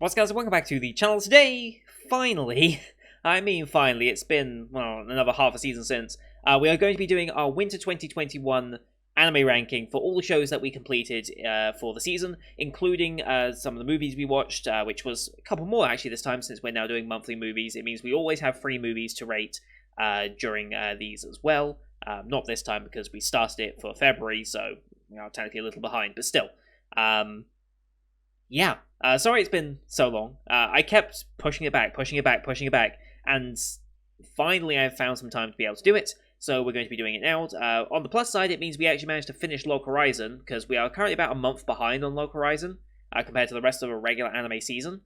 What's guys, welcome back to the channel. Today, finally, finally, it's been, well, another half a season since, we are going to be doing our Winter 2021 anime ranking for all the shows that we completed for the season, including some of the movies we watched, which was a couple more actually this time since we're now doing monthly movies. It means we always have 3 movies to rate during these as well. Not this time because we started it for February, so we are technically a little behind, but still. Yeah, sorry it's been so long. I kept pushing it back, and finally I've found some time to be able to do it, so we're going to be doing it now. On the plus side, it means we actually managed to finish Log Horizon, because we are currently about a month behind on Log Horizon, compared to the rest of a regular anime season,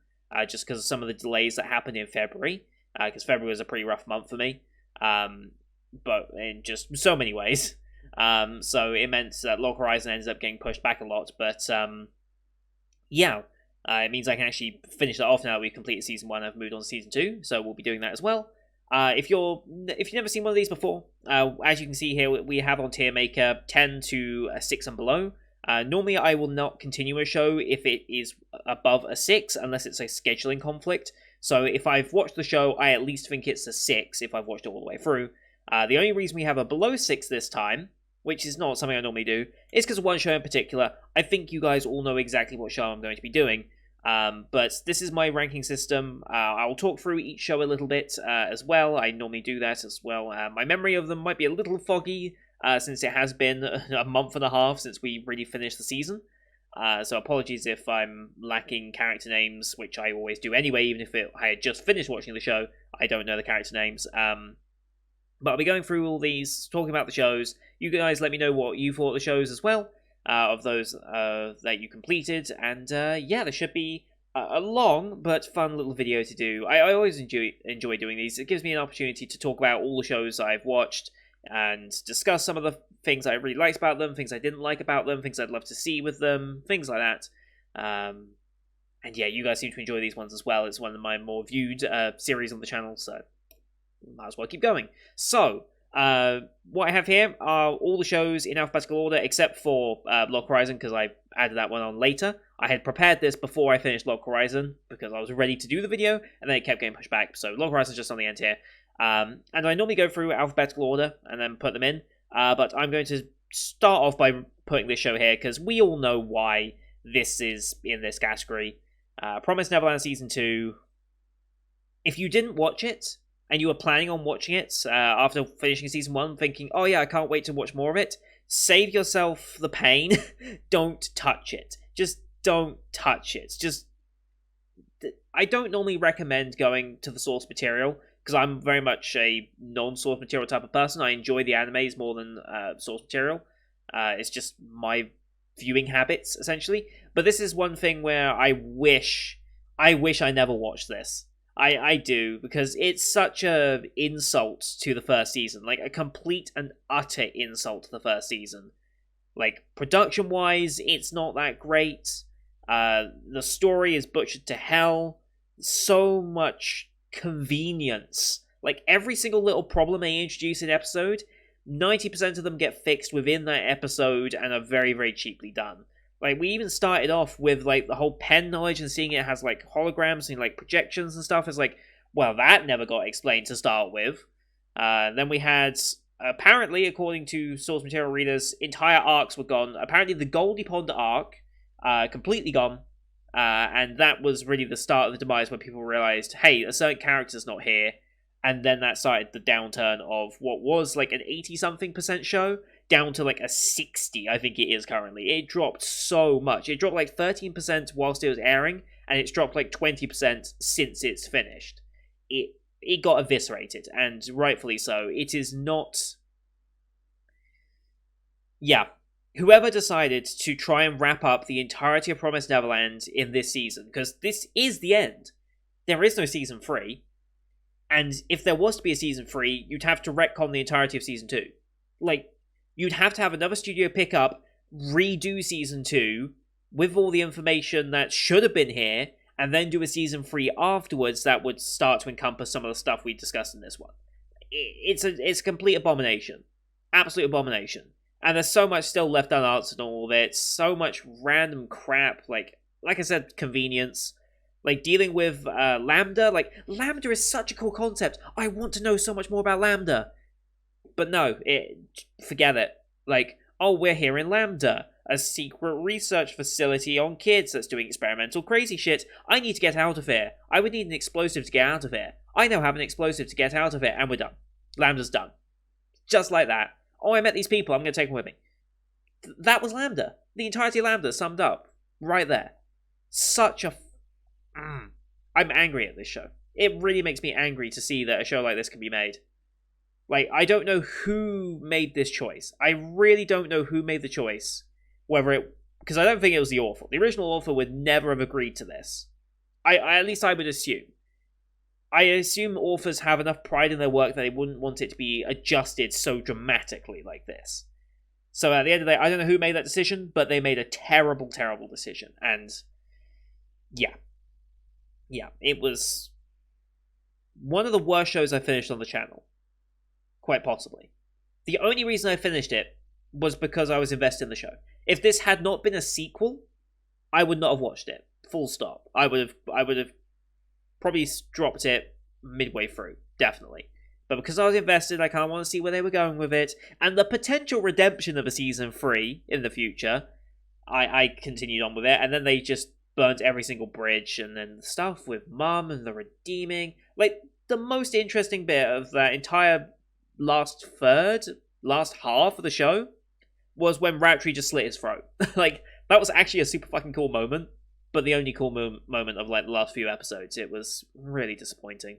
just because of some of the delays that happened in February, because February was a pretty rough month for me, but in just so many ways. So it meant that Log Horizon ended up getting pushed back a lot, but yeah, it means I can actually finish that off now that we've completed Season 1 and I've moved on to Season 2, so we'll be doing that as well. If you've never seen one of these before, as you can see here, we have on Tier Maker 10 to a 6 and below. Normally I will not continue a show if it is above a 6, unless it's a scheduling conflict. So if I've watched the show, I at least think it's a 6 if I've watched it all the way through. The only reason we have a below 6 this time, which is not something I normally do, is because of one show in particular. I think you guys all know exactly what show I'm going to be doing, but this is my ranking system. I will talk through each show a little bit as well. I normally do that as well. My memory of them might be a little foggy, since it has been a month and a half since we really finished the season. So apologies if I'm lacking character names, which I always do anyway, even if I had just finished watching the show, I don't know the character names. But I'll be going through all these, talking about the shows. You guys let me know what you thought of the shows as well, of those that you completed. And yeah, there should be a long but fun little video to do. I always enjoy doing these. It gives me an opportunity to talk about all the shows I've watched and discuss some of the things I really liked about them, things I didn't like about them, things I'd love to see with them, things like that. And yeah, you guys seem to enjoy these ones as well. It's one of my more viewed series on the channel, so might as well keep going. So, what I have here are all the shows in alphabetical order, except for Log Horizon, because I added that one on later. I had prepared this before I finished Log Horizon, because I was ready to do the video, and then it kept getting pushed back, so Log Horizon's just on the end here. And I normally go through alphabetical order, and then put them in, but I'm going to start off by putting this show here, because we all know why this is in this category. Promised Neverland Season 2. If you didn't watch it, and you were planning on watching it after finishing Season 1, thinking, oh yeah, I can't wait to watch more of it, save yourself the pain. Don't touch it. Just don't touch it. I don't normally recommend going to the source material, because I'm very much a non-source material type of person. I enjoy the animes more than source material. It's just my viewing habits, essentially. But this is one thing where I wish I never watched this. I do, because it's such a insult to the first season. Like, a complete and utter insult to the first season. Like, production-wise, it's not that great. The story is butchered to hell. So much convenience. Like, every single little problem they introduce in episode, 90% of them get fixed within that episode and are very, very cheaply done. Like, we even started off with, like, the whole pen knowledge and seeing it has, like, holograms and, like, projections and stuff. It's like, well, that never got explained to start with. Then we had, apparently, according to source material readers, entire arcs were gone. Apparently, the Goldie Pond arc, completely gone. And that was really the start of the demise when people realized, hey, a certain character's not here. And then that started the downturn of what was, like, an 80-something% show, down to like a 60, I think it is currently. It dropped so much. It dropped like 13% whilst it was airing, and it's dropped like 20% since it's finished. It got eviscerated, and rightfully so. It is not... Yeah. Whoever decided to try and wrap up the entirety of Promised Neverland in this season, because this is the end. There is no Season 3, and if there was to be a Season 3, you'd have to retcon the entirety of Season 2. Like, you'd have to have another studio pick up, redo Season 2, with all the information that should have been here, and then do a Season 3 afterwards that would start to encompass some of the stuff we discussed in this one. It's a complete abomination. Absolute abomination. And there's so much still left unanswered in all of it, so much random crap, like I said, convenience. Like, dealing with Lambda. Like, Lambda is such a cool concept. I want to know so much more about Lambda. But no, forget it. Like, oh, we're here in Lambda, a secret research facility on kids that's doing experimental crazy shit. I need to get out of here. I would need an explosive to get out of here. I now have an explosive to get out of here, and we're done. Lambda's done. Just like that. Oh, I met these people, I'm going to take them with me. That was Lambda. The entirety of Lambda summed up. Right there. Such a... I'm angry at this show. It really makes me angry to see that a show like this can be made. Like, I don't know who made this choice. I really don't know who made the choice. Whether it... Because I don't think it was the author. The original author would never have agreed to this. At least I would assume. I assume authors have enough pride in their work that they wouldn't want it to be adjusted so dramatically like this. So at the end of the day, I don't know who made that decision, but they made a terrible, terrible decision. And yeah. Yeah, it was one of the worst shows I finished on the channel. Quite possibly. The only reason I finished it was because I was invested in the show. If this had not been a sequel, I would not have watched it. Full stop. I would have probably dropped it midway through, definitely. But because I was invested, I kind of want to see where they were going with it, and the potential redemption of a season 3 in the future, I continued on with it, and then they just burnt every single bridge, and then the stuff with Mum and the redeeming. Like, the most interesting bit of that entire last half of the show was when Rattry just slit his throat. Like, that was actually a super fucking cool moment, but the only cool moment of, like, the last few episodes. It was really disappointing.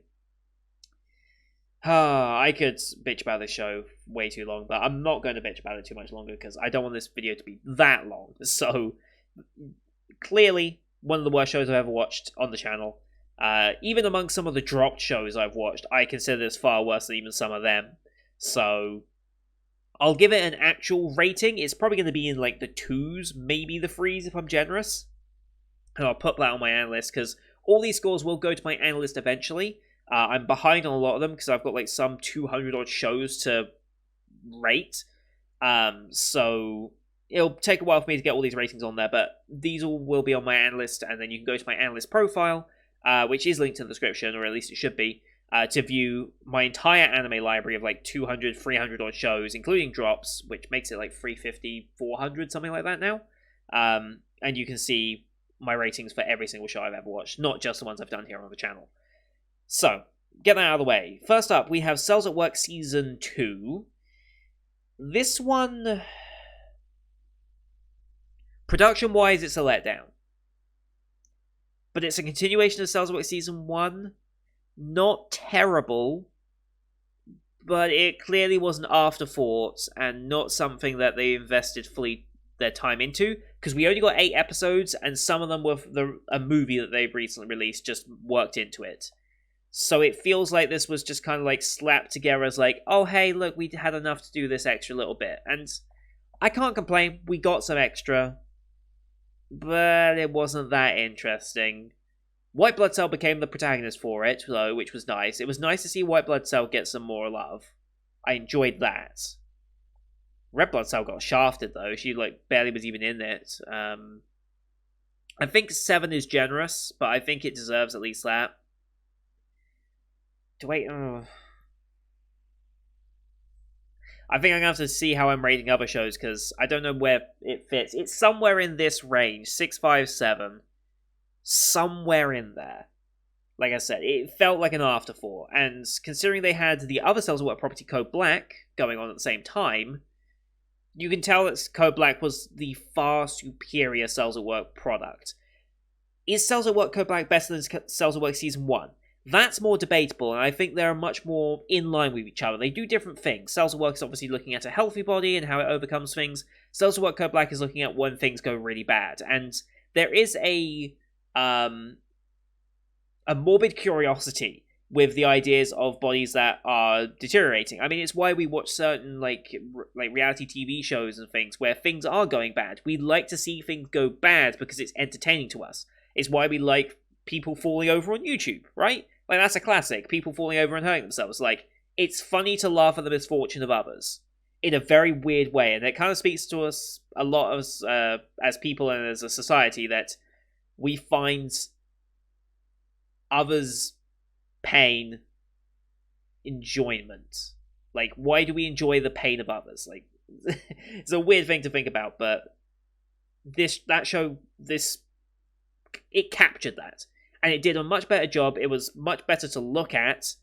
I could bitch about this show way too long, but I'm not going to bitch about it too much longer because I don't want this video to be that long. So, clearly, one of the worst shows I've ever watched on the channel. Even among some of the dropped shows I've watched, I consider this far worse than even some of them. So, I'll give it an actual rating. It's probably going to be in, like, the 2s, maybe the 3s if I'm generous. And I'll put that on my analyst because all these scores will go to my analyst eventually. I'm behind on a lot of them because I've got like some 200 odd shows to rate. So it'll take a while for me to get all these ratings on there, but these all will be on my analyst, and then you can go to my analyst profile, which is linked in the description, or at least it should be, to view my entire anime library of like 200, 300 odd shows, including drops, which makes it like 350, 400, something like that now. And you can see my ratings for every single show I've ever watched, not just the ones I've done here on the channel. So, get that out of the way. First up, we have Cells at Work Season 2. This one, production-wise, it's a letdown. But it's a continuation of Cells at Work Season 1. Not terrible, but it clearly was an afterthought and not something that they invested fully their time into, because we only got 8 episodes, and some of them were a movie that they've recently released just worked into it. So it feels like this was just kind of like slapped together as like, oh hey, look, we had enough to do this extra little bit. And I can't complain, we got some extra, but it wasn't that interesting. White Blood Cell became the protagonist for it, though, which was nice. It was nice to see White Blood Cell get some more love. I enjoyed that. Red Blood Cell got shafted, though. She like barely was even in it. I think 7 is generous, but I think it deserves at least that. I think I'm going to have to see how I'm rating other shows, because I don't know where it fits. It's somewhere in this range, 6, 5, 7. Somewhere in there. Like I said, it felt like an afterthought, and considering they had the other Cells at Work property, Code Black, going on at the same time, you can tell that Code Black was the far superior Cells at Work product. Is Cells at Work Code Black better than Cells at Work Season 1? That's more debatable, and I think they're much more in line with each other. They do different things. Cells at Work is obviously looking at a healthy body and how it overcomes things. Cells at Work Code Black is looking at when things go really bad. And there is a morbid curiosity with the ideas of bodies that are deteriorating. I mean, it's why we watch certain like reality TV shows and things where things are going bad. We like to see things go bad because it's entertaining to us. It's why we like people falling over on YouTube, right? Like, that's a classic. People falling over and hurting themselves. Like, it's funny to laugh at the misfortune of others in a very weird way, and it kind of speaks to us a lot as people and as a society that we find others' pain enjoyment. Like, why do we enjoy the pain of others? Like, it's a weird thing to think about, but that show, it captured that, and it did a much better job. It was much better to look at.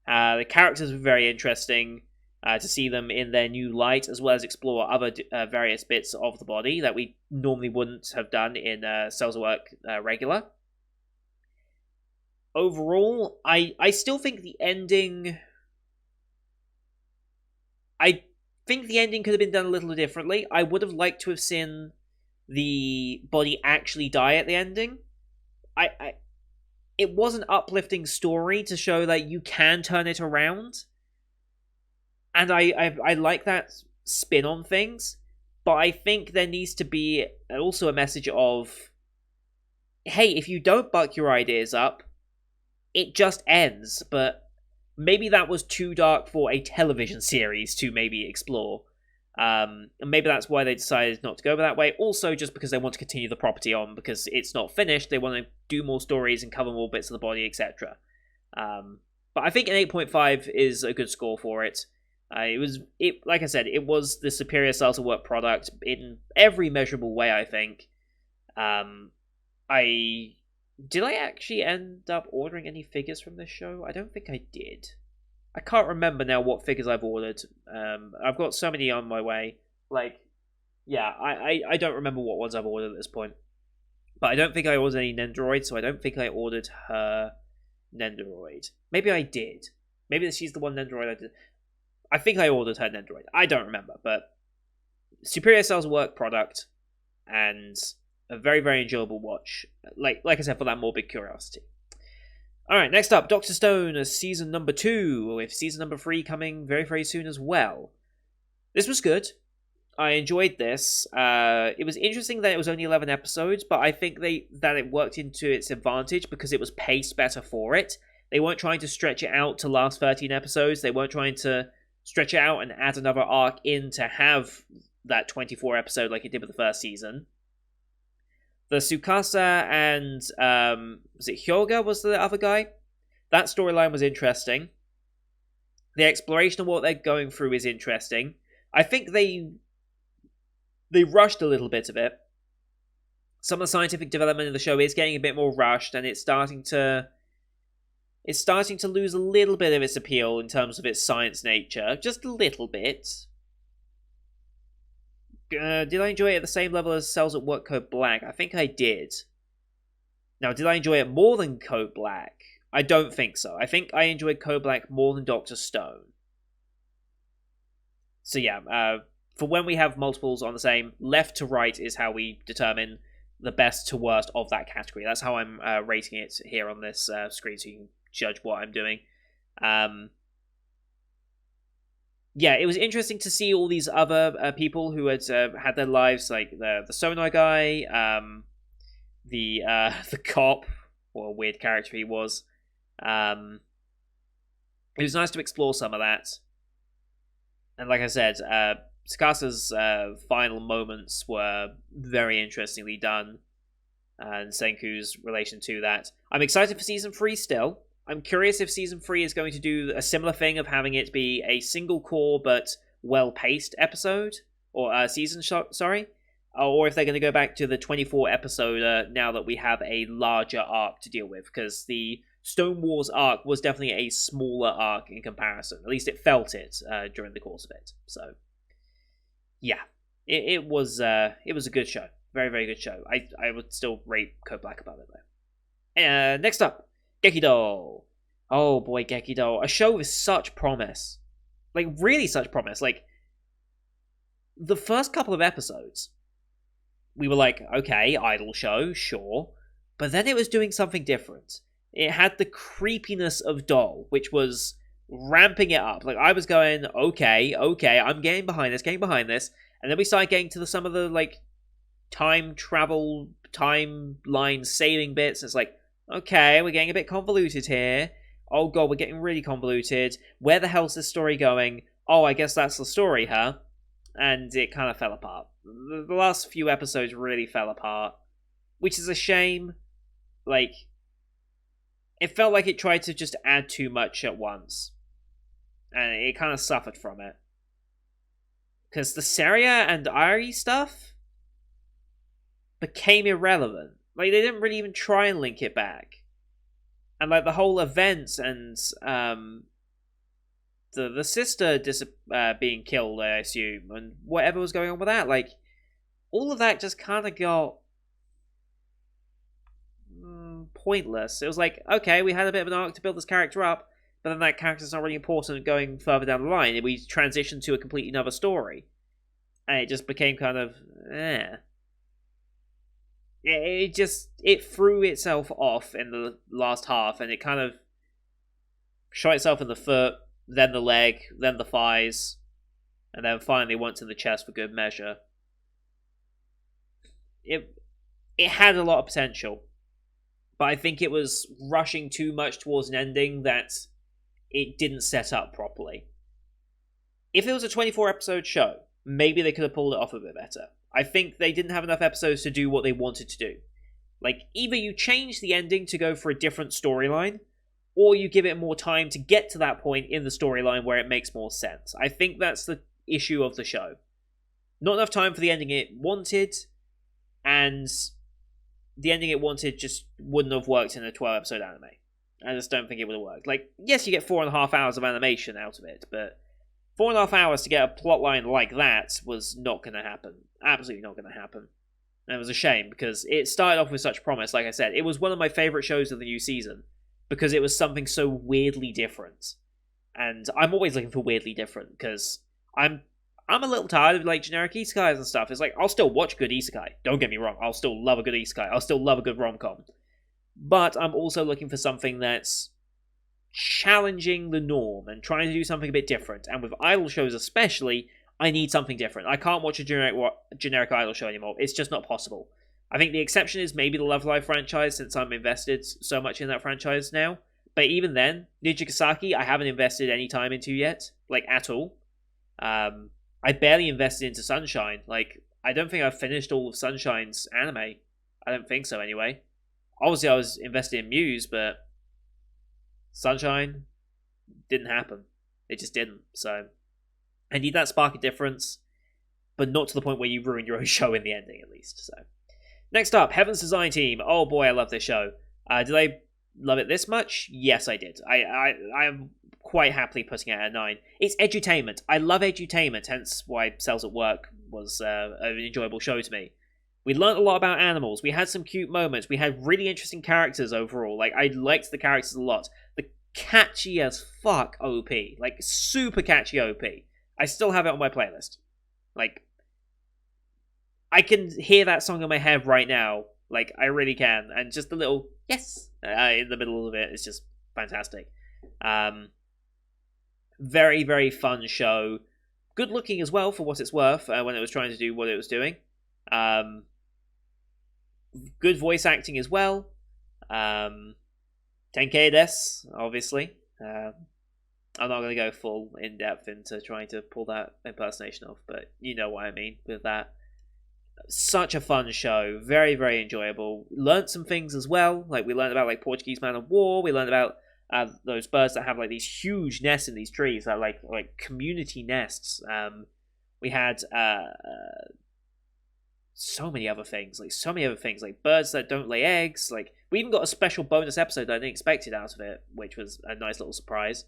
The characters were very interesting to see them in their new light, as well as explore other various bits of the body that we normally wouldn't have done in Cells at Work regular. Overall, I still think the ending... I think the ending could have been done a little differently. I would have liked to have seen the body actually die at the ending. It was an uplifting story to show that you can turn it around. And I like that spin on things. But I think there needs to be also a message of, hey, if you don't buck your ideas up, it just ends. But maybe that was too dark for a television series to maybe explore. And maybe that's why they decided not to go that way. Also, just because they want to continue the property on, because it's not finished. They want to do more stories and cover more bits of the body, etc. But I think an 8.5 is a good score for it. Like I said, it was the superior Cells at Work product in every measurable way, I think. Did I actually end up ordering any figures from this show? I don't think I did. I can't remember now what figures I've ordered. I've got so many on my way. Like, yeah, I don't remember what ones I've ordered at this point. But I don't think I ordered any Nendoroid, so I don't think I ordered her Nendoroid. Maybe I did. Maybe she's the one Nendoroid I did. I think I ordered her Nendoroid. I don't remember, but superior Cells at Work product, and a very, very enjoyable watch. Like I said, for that morbid curiosity. Alright, next up, Dr. Stone, season number 2, with season number 3 coming very, very soon as well. This was good. I enjoyed this. It was interesting that it was only 11 episodes, but I think that it worked into its advantage because it was paced better for it. They weren't trying to stretch it out to last 13 episodes. They weren't trying to stretch it out and add another arc in to have that 24 episode like it did with the first season. The Tsukasa and, was it Hyoga was the other guy? That storyline was interesting. The exploration of what they're going through is interesting. I think they rushed a little bit of it. Some of the scientific development of the show is getting a bit more rushed, and it's starting to lose a little bit of its appeal in terms of its science nature. Just a little bit. Did I enjoy it at the same level as Cells at Work Code Black? I think I did. Now, did I enjoy it more than Code Black? I don't think so. I think I enjoyed Code Black more than Dr. Stone. So yeah, for when we have multiples on the same, left to right is how we determine the best to worst of that category. That's how I'm rating it here on this screen, so you can judge what I'm doing. Yeah, it was interesting to see all these other people who had had their lives, like the sonar guy, the cop, what a weird character he was. It was nice to explore some of that. And like I said, Tsukasa's final moments were very interestingly done, and Senku's relation to that. I'm excited for Season 3 still. I'm curious if Season 3 is going to do a similar thing of having it be a single core but well-paced episode, or season, sorry, or if they're going to go back to the 24 episode now that we have a larger arc to deal with, because the Stone Wars arc was definitely a smaller arc in comparison. At least it felt it during the course of it. So, yeah, it was a good show. Very, very good show. I would still rate Code Black above it, though. Next up, Gekidol. Oh boy, Gekidol. A show with such promise. Like, really such promise. Like, the first couple of episodes, we were like, okay, idol show, sure. But then it was doing something different. It had the creepiness of Doll, which was ramping it up. Like, I was going, okay, I'm getting behind this. And then we started getting to some of the, like, time travel, timeline saving bits. It's like, okay, we're getting a bit convoluted here. Oh god, we're getting really convoluted. Where the hell's this story going? Oh, I guess that's the story, huh? And it kind of fell apart. The last few episodes really fell apart, which is a shame. Like, it felt like it tried to just add too much at once, and it kind of suffered from it. Because the Seria and Ari stuff became irrelevant. Like, they didn't really even try and link it back. And, like, the whole events and the sister being killed, I assume, and whatever was going on with that, like, all of that just kind of got pointless. It was like, okay, we had a bit of an arc to build this character up, but then that character's not really important going further down the line. We transitioned to a completely another story. And it just became kind of, It threw itself off in the last half, and it kind of shot itself in the foot, then the leg, then the thighs, and then finally went to the chest for good measure. It had a lot of potential, but I think it was rushing too much towards an ending that it didn't set up properly. If it was a 24-episode show, maybe they could have pulled it off a bit better. I think they didn't have enough episodes to do what they wanted to do. Like, either you change the ending to go for a different storyline, or you give it more time to get to that point in the storyline where it makes more sense. I think that's the issue of the show. Not enough time for the ending it wanted, and the ending it wanted just wouldn't have worked in a 12-episode anime. I just don't think it would have worked. Like, yes, you get 4.5 hours of animation out of it, but 4.5 hours to get a plotline like that was not going to happen. Absolutely not going to happen. And it was a shame, because it started off with such promise. Like I said, it was one of my favourite shows of the new season, because it was something so weirdly different. And I'm always looking for weirdly different, because I'm a little tired of, like, generic isekais and stuff. It's like, I'll still watch good isekai. Don't get me wrong, I'll still love a good isekai. I'll still love a good rom-com. But I'm also looking for something that's challenging the norm and trying to do something a bit different. And with idol shows especially, I need something different. I can't watch a generic idol show anymore. It's just not possible. I think the exception is maybe the Love Live franchise, since I'm invested so much in that franchise now. But even then, Nijigasaki, I haven't invested any time into yet, like, at all. I barely invested into Sunshine. Like, I don't think I've finished all of Sunshine's anime. I don't think so, anyway. Obviously, I was invested in Muse, but Sunshine didn't happen. It just didn't. So I need that spark of difference, but not to the point where you ruin your own show in the ending, at least. So next up, Heaven's Design Team. Oh boy, I love this show. Did I love it this much? Yes, I did. I'm quite happily putting it at a 9. It's edutainment. I love edutainment, hence why Cells at Work was an enjoyable show to me. We learned a lot about animals. We had some cute moments. We had really interesting characters overall. Like, I liked the characters a lot. The catchy as fuck OP. Like, super catchy OP. I still have it on my playlist. Like, I can hear that song in my head right now. Like, I really can. And just a little yes in the middle of it is just fantastic. Very, very fun show. Good looking as well, for what it's worth, when it was trying to do what it was doing. Good voice acting as well. Tenkei desu, obviously. I'm not going to go full in-depth into trying to pull that impersonation off, but you know what I mean with that. Such a fun show. Very, very enjoyable. Learned some things as well. Like, we learned about, like, Portuguese Man of War. We learned about those birds that have, like, these huge nests in these trees. That are, like community nests. We had so many other things. Like, birds that don't lay eggs. Like, we even got a special bonus episode that I didn't expect it out of it, which was a nice little surprise.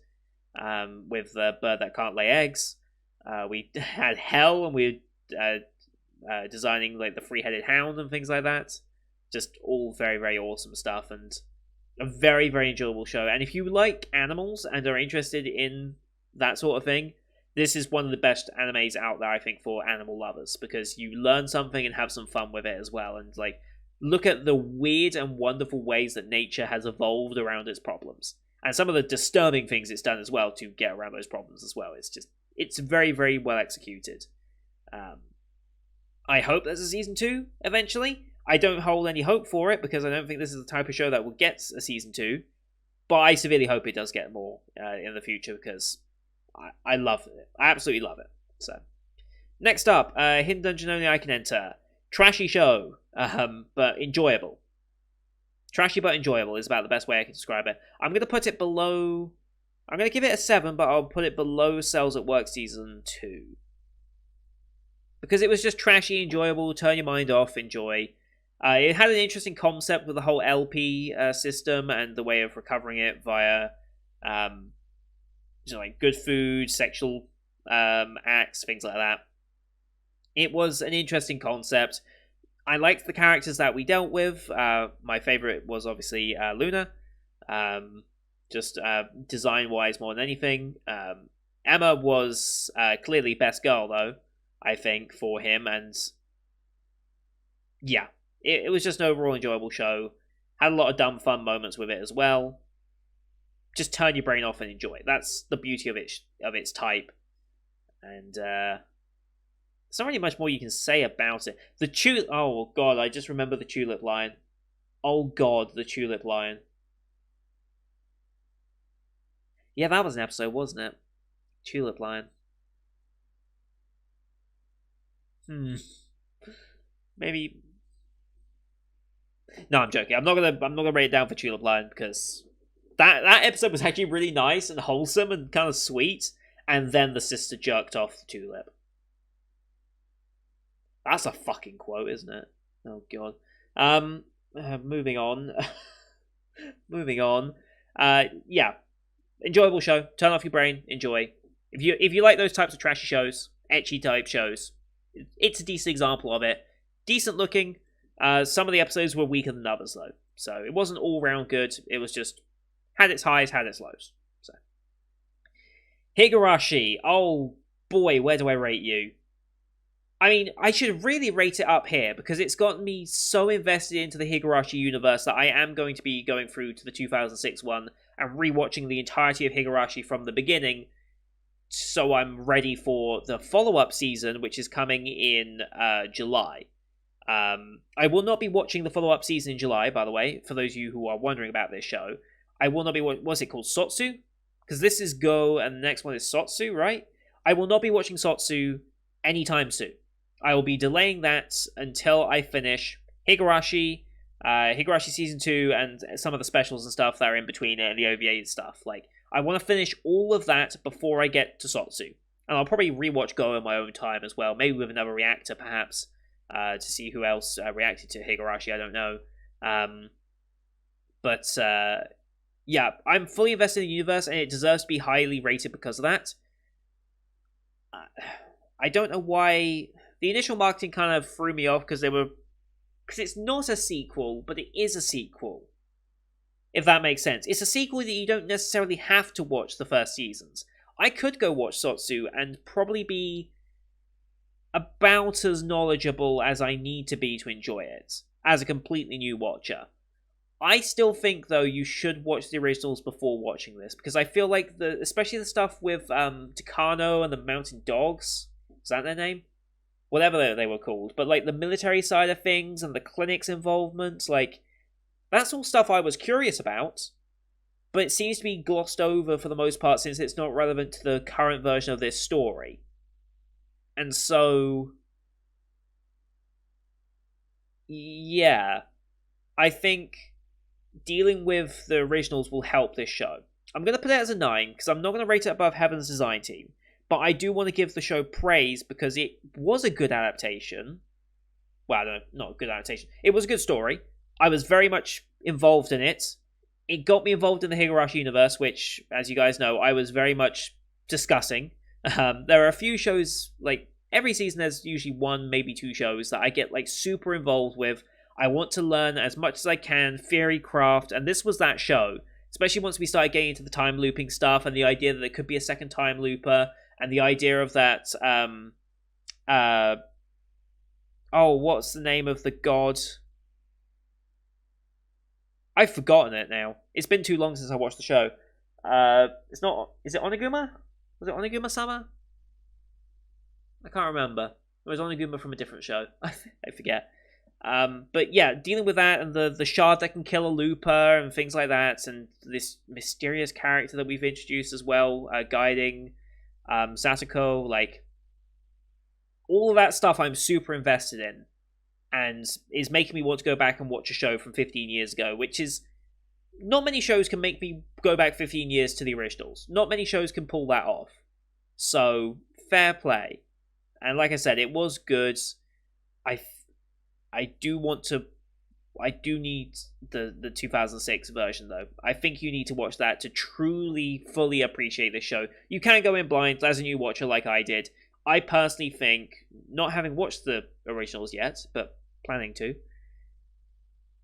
With the bird that can't lay eggs. We had Hell, and we were designing, like, the three-headed hound and things like that. Just all very, very awesome stuff, and a very, very enjoyable show. And if you like animals and are interested in that sort of thing, this is one of the best animes out there, I think, for animal lovers, because you learn something and have some fun with it as well, and, like, look at the weird and wonderful ways that nature has evolved around its problems. And some of the disturbing things it's done as well to get around those problems as well. It's very, very well executed. I hope there's a season 2 eventually. I don't hold any hope for it, because I don't think this is the type of show that will get a season 2. But I severely hope it does get more in the future, because I love it. I absolutely love it. So, next up, Hidden Dungeon Only I Can Enter. Trashy show, but enjoyable. Trashy but enjoyable is about the best way I can describe it. I'm going to put it below... I'm going to give it a 7, but I'll put it below Cells at Work Season 2. Because it was just trashy, enjoyable, turn your mind off, enjoy. It had an interesting concept with the whole LP system and the way of recovering it via like good food, sexual acts, things like that. It was an interesting concept. I liked the characters that we dealt with. My favorite was obviously Luna. Just design-wise more than anything. Emma was clearly best girl, though, I think, for him. And yeah, it was just an overall enjoyable show. Had a lot of dumb fun moments with it as well. Just turn your brain off and enjoy it. That's the beauty of its type. And there's not really much more you can say about it. The tulip... Oh, God, I just remember the tulip line. Oh, God, the tulip line. Yeah, that was an episode, wasn't it? Tulip line. Maybe... No, I'm joking. I'm not gonna rate it down for tulip line because that episode was actually really nice and wholesome and kind of sweet, and then the sister jerked off the tulip. That's a fucking quote, isn't it? Oh god. Moving on. Moving on. Yeah. Enjoyable show. Turn off your brain. Enjoy. If you like those types of trashy shows, ecchi type shows, it's a decent example of it. Decent looking. Some of the episodes were weaker than others, though. So it wasn't all round good. It was just had its highs, had its lows. So Higurashi. Oh boy, where do I rate you? I mean, I should really rate it up here because it's gotten me so invested into the Higurashi universe that I am going to be going through to the 2006 one and rewatching the entirety of Higurashi from the beginning, so I'm ready for the follow-up season, which is coming in July. I will not be watching the follow-up season in July, by the way, for those of you who are wondering about this show. I will not be... What's it called? Sotsu? Because this is Go and the next one is Sotsu, right? I will not be watching Sotsu anytime soon. I will be delaying that until I finish Higurashi, Higurashi Season 2, and some of the specials and stuff that are in between it, and the OVA and stuff. Like, I want to finish all of that before I get to Sotsu. And I'll probably rewatch Go in my own time as well, maybe with another reactor, perhaps, to see who else reacted to Higurashi, I don't know. But yeah, I'm fully invested in the universe, and it deserves to be highly rated because of that. I don't know why... The initial marketing kind of threw me off because it's not a sequel, but it is a sequel. If that makes sense. It's a sequel that you don't necessarily have to watch the first seasons. I could go watch Sotsu and probably be about as knowledgeable as I need to be to enjoy it, as a completely new watcher. I still think, though, you should watch the originals before watching this, because I feel like, especially the stuff with Takano and the Mountain Dogs, is that their name? Whatever they were called, but like the military side of things and the clinic's involvement, like that's all stuff I was curious about, but it seems to be glossed over for the most part since it's not relevant to the current version of this story. And so, yeah, I think dealing with the originals will help this show. I'm going to put it as a 9 because I'm not going to rate it above Heaven's Design Team. But I do want to give the show praise because it was a good adaptation. Well, no, not a good adaptation. It was a good story. I was very much involved in it. It got me involved in the Higurashi universe, which, as you guys know, I was very much discussing. There are a few shows, like, every season there's usually one, maybe two shows that I get, like, super involved with. I want to learn as much as I can, theory craft, and this was that show. Especially once we started getting into the time looping stuff and the idea that there could be a second time looper. And the idea of that, what's the name of the god? I've forgotten it now. It's been too long since I watched the show. It's not, is it Oniguma? Was it Oniguma-sama? I can't remember. It was Oniguma from a different show. I forget. But yeah, dealing with that and the shard that can kill a looper and things like that, and this mysterious character that we've introduced as well, guiding... Satoko, like all of that stuff I'm super invested in, and is making me want to go back and watch a show from 15 years ago, which is not many shows can make me go back 15 years to the originals. Not many shows can pull that off. So, fair play. And like I said, it was good. I do need the 2006 version, though. I think you need to watch that to truly, fully appreciate the show. You can go in blind as a new watcher like I did. I personally think, not having watched the originals yet, but planning to,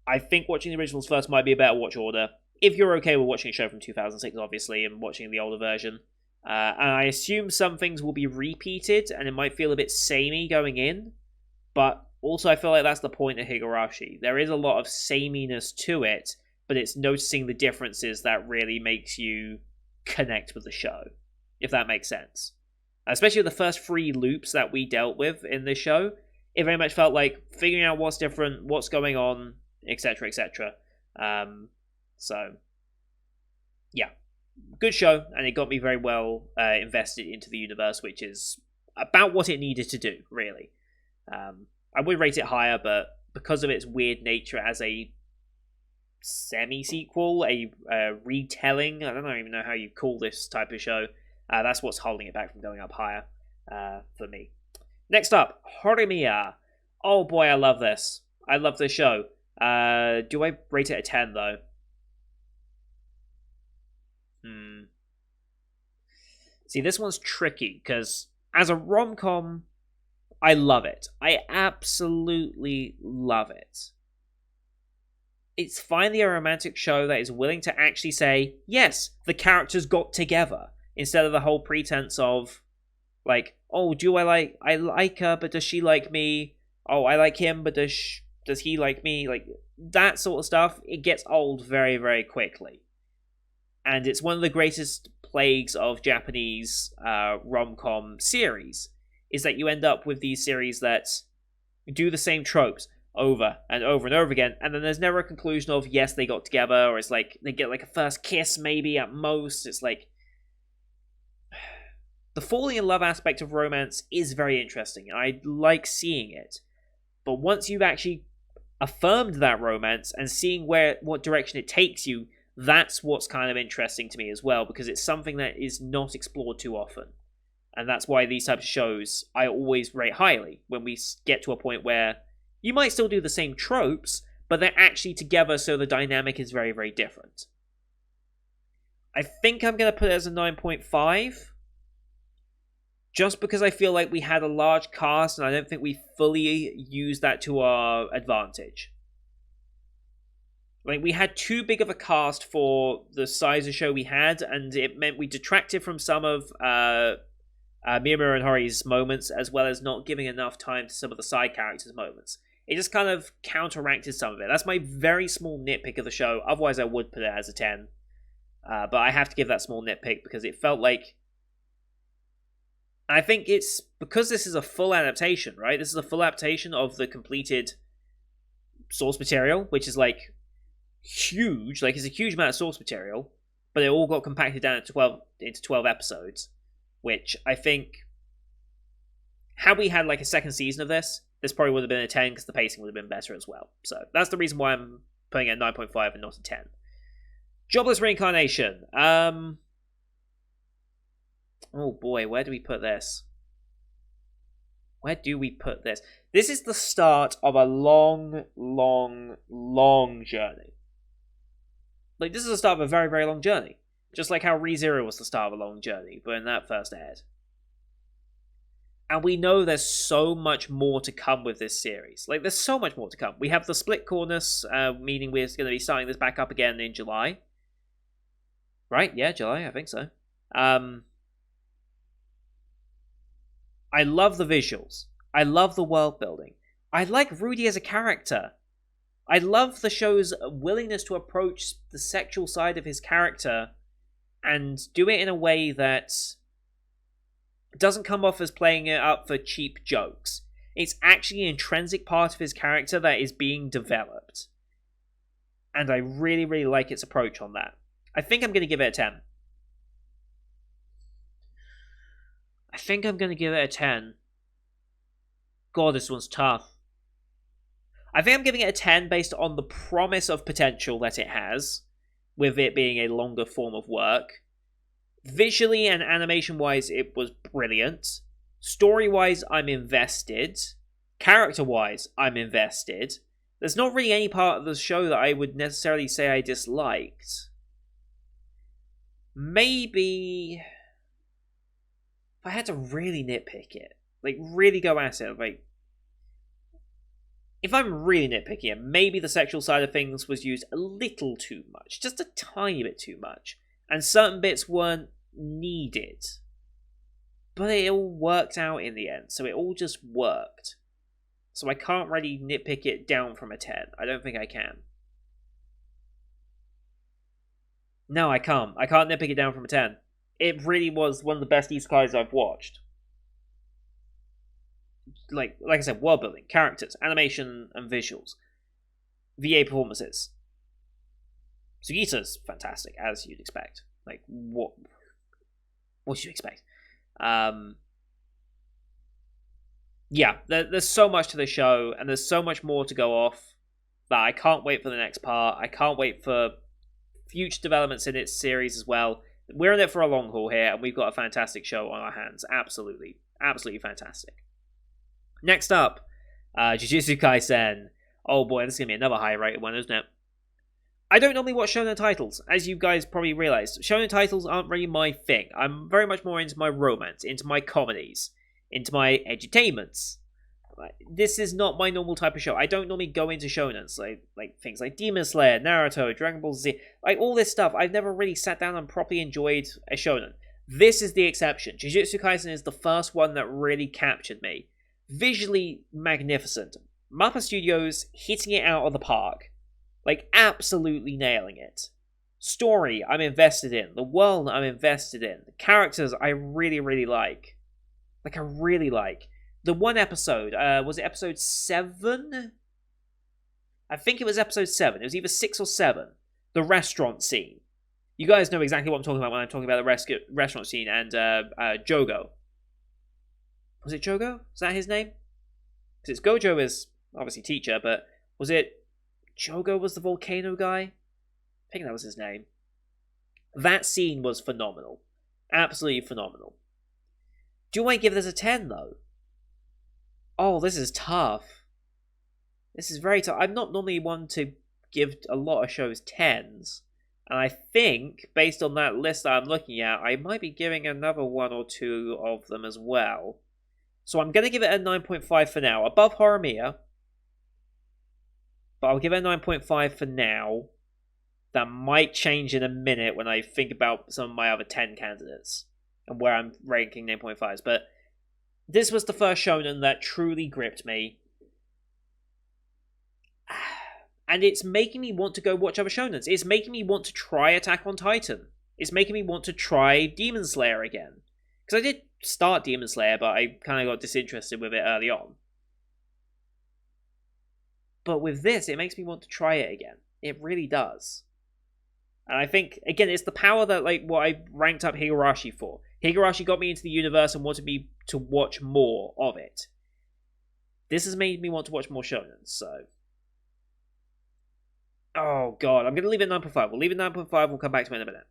I think watching the originals first might be a better watch order. If you're okay with watching a show from 2006, obviously, and watching the older version. And I assume some things will be repeated, and it might feel a bit samey going in. But also, I feel like that's the point of Higurashi. There is a lot of sameness to it, but it's noticing the differences that really makes you connect with the show, if that makes sense. Especially with the first 3 loops that we dealt with in this show, it very much felt like figuring out what's different, what's going on, etc., etc. So, yeah. Good show, and it got me very well invested into the universe, which is about what it needed to do, really. I would rate it higher, but because of its weird nature as a semi-sequel, a retelling, I don't even know how you call this type of show, that's what's holding it back from going up higher for me. Next up, Horimiya. Oh boy, I love this. I love this show. Do I rate it a 10, though? See, this one's tricky, because as a rom-com, I love it. I absolutely love it. It's finally a romantic show that is willing to actually say, yes, the characters got together, instead of the whole pretense of, like, oh, I like her, but does she like me? Oh, I like him, but does he like me? Like, that sort of stuff, it gets old very, very quickly. And it's one of the greatest plagues of Japanese rom-com series, is that you end up with these series that do the same tropes over and over and over again, and then there's never a conclusion of, yes, they got together, or it's like, they get like a first kiss maybe at most. It's like, the falling in love aspect of romance is very interesting, and I like seeing it. But once you've actually affirmed that romance and seeing what direction it takes you, that's what's kind of interesting to me as well, because it's something that is not explored too often. And that's why these types of shows I always rate highly, when we get to a point where you might still do the same tropes, but they're actually together, so the dynamic is very, very different. I think I'm going to put it as a 9.5, just because I feel like we had a large cast, and I don't think we fully used that to our advantage. Like, we had too big of a cast for the size of show we had, and it meant we detracted from some of Miyamoto and Hori's moments, as well as not giving enough time to some of the side characters' moments. It just kind of counteracted some of it. That's my very small nitpick of the show. Otherwise, I would put it as a 10. But I have to give that small nitpick because it felt like... I think it's because this is a full adaptation, right? This is a full adaptation of the completed source material, which is like huge. Like, it's a huge amount of source material, but it all got compacted down into 12 episodes, which I think, had we had like a second season of this probably would have been a 10, because the pacing would have been better as well. So that's the reason why I'm putting it at 9.5 and not a 10. Jobless Reincarnation. Oh boy, where do we put this? Where do we put this? This is the start of a long, long, long journey. Like, this is the start of a very, very long journey. Just like how ReZero was the start of a long journey when that first aired. And we know there's so much more to come with this series. Like, there's so much more to come. We have the split corners, meaning we're going to be starting this back up again in July. Right? Yeah, July, I think so. I love the visuals. I love the world building. I like Rudy as a character. I love the show's willingness to approach the sexual side of his character and do it in a way that doesn't come off as playing it up for cheap jokes. It's actually an intrinsic part of his character that is being developed. And I really, really like its approach on that. I think I'm going to give it a 10. I think I'm going to give it a 10. God, this one's tough. I think I'm giving it a 10 based on the promise of potential that it has, with it being a longer form of work. Visually and animation-wise, it was brilliant. Story-wise, I'm invested. Character-wise, I'm invested. There's not really any part of the show that I would necessarily say I disliked. Maybe if I had to really nitpick it, like really go at it, like if I'm really nitpicking it, maybe the sexual side of things was used a little too much, just a tiny bit too much, and certain bits weren't needed. But it all worked out in the end, so it all just worked. So I can't really nitpick it down from a 10. I don't think I can. No, I can't. I can't nitpick it down from a 10. It really was one of the best isekais I've watched. Like I said, world building, characters, animation, and visuals. VA performances. Sugita's fantastic, as you'd expect. Like, what should you expect? Yeah, there's so much to the show, and there's so much more to go off, that I can't wait for the next part. I can't wait for future developments in its series as well. We're in it for a long haul here, and we've got a fantastic show on our hands. Absolutely. Absolutely fantastic. Next up, Jujutsu Kaisen. Oh boy, this is going to be another high-rated one, isn't it? I don't normally watch shonen titles, as you guys probably realised. Shonen titles aren't really my thing. I'm very much more into my romance, into my comedies, into my edutainments. This is not my normal type of show. I don't normally go into shonens, like things like Demon Slayer, Naruto, Dragon Ball Z, like all this stuff. I've never really sat down and properly enjoyed a shonen. This is the exception. Jujutsu Kaisen is the first one that really captured me. Visually magnificent. MAPPA Studios hitting it out of the park. Like, absolutely nailing it. Story, I'm invested in. The world, I'm invested in. The characters, I really, really like. Like, I really like. The one episode, was it episode 7? I think it was episode 7. It was either 6 or 7. The restaurant scene. You guys know exactly what I'm talking about when I'm talking about the restaurant scene and Jogo. Was it Jogo? Is that his name? Because it's Gojo is obviously teacher, but was it Jogo was the volcano guy? I think that was his name. That scene was phenomenal. Absolutely phenomenal. Do I give this a 10 though? Oh, this is tough. This is very tough. I'm not normally one to give a lot of shows 10s. And I think, based on that list that I'm looking at, I might be giving another one or two of them as well. So I'm going to give it a 9.5 for now. Above Horimiya. But I'll give it a 9.5 for now. That might change in a minute when I think about some of my other 10 candidates. And where I'm ranking 9.5s. But this was the first shonen that truly gripped me. And it's making me want to go watch other shonens. It's making me want to try Attack on Titan. It's making me want to try Demon Slayer again. Because I did start Demon Slayer, but I kind of got disinterested with it early on. But with this, it makes me want to try it again. It really does. And I think, again, it's the power that, like, what I ranked up Higurashi for. Higurashi got me into the universe and wanted me to watch more of it. This has made me want to watch more shonen, so... Oh, God. I'm going to leave it 9.5. We'll leave it 9.5. We'll come back to it in a minute.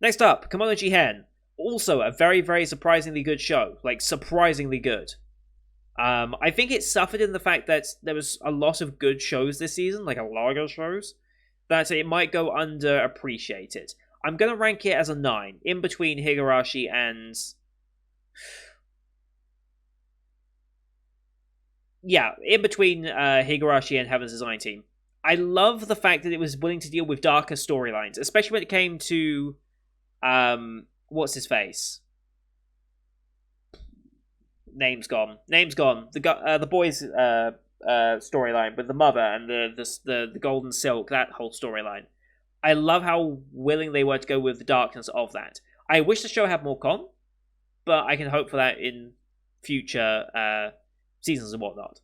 Next up, Kemono Jihen. Also a very, very surprisingly good show. Like, surprisingly good. I think it suffered in the fact that there was a lot of good shows this season, like a lot of shows, that it might go underappreciated. I'm going to rank it as a 9, in between Higurashi and... Yeah, in between Higurashi and Heaven's Design Team. I love the fact that it was willing to deal with darker storylines, especially when it came to, what's his face? Name's gone. The boys' storyline with the mother and the golden silk, that whole storyline. I love how willing they were to go with the darkness of that. I wish the show had more con, but I can hope for that in future seasons and whatnot.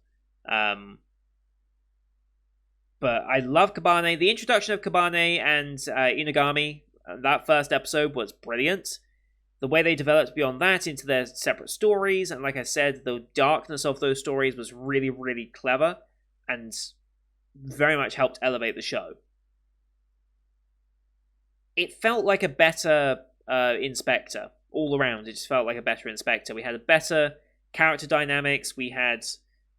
But I love Kabane. The introduction of Kabane and Inagami, that first episode was brilliant. The way they developed beyond that into their separate stories, and like I said, the darkness of those stories was really, really clever. And very much helped elevate the show. It felt like a better Inspector all around. It just felt like a better Inspector. We had a better character dynamics. We had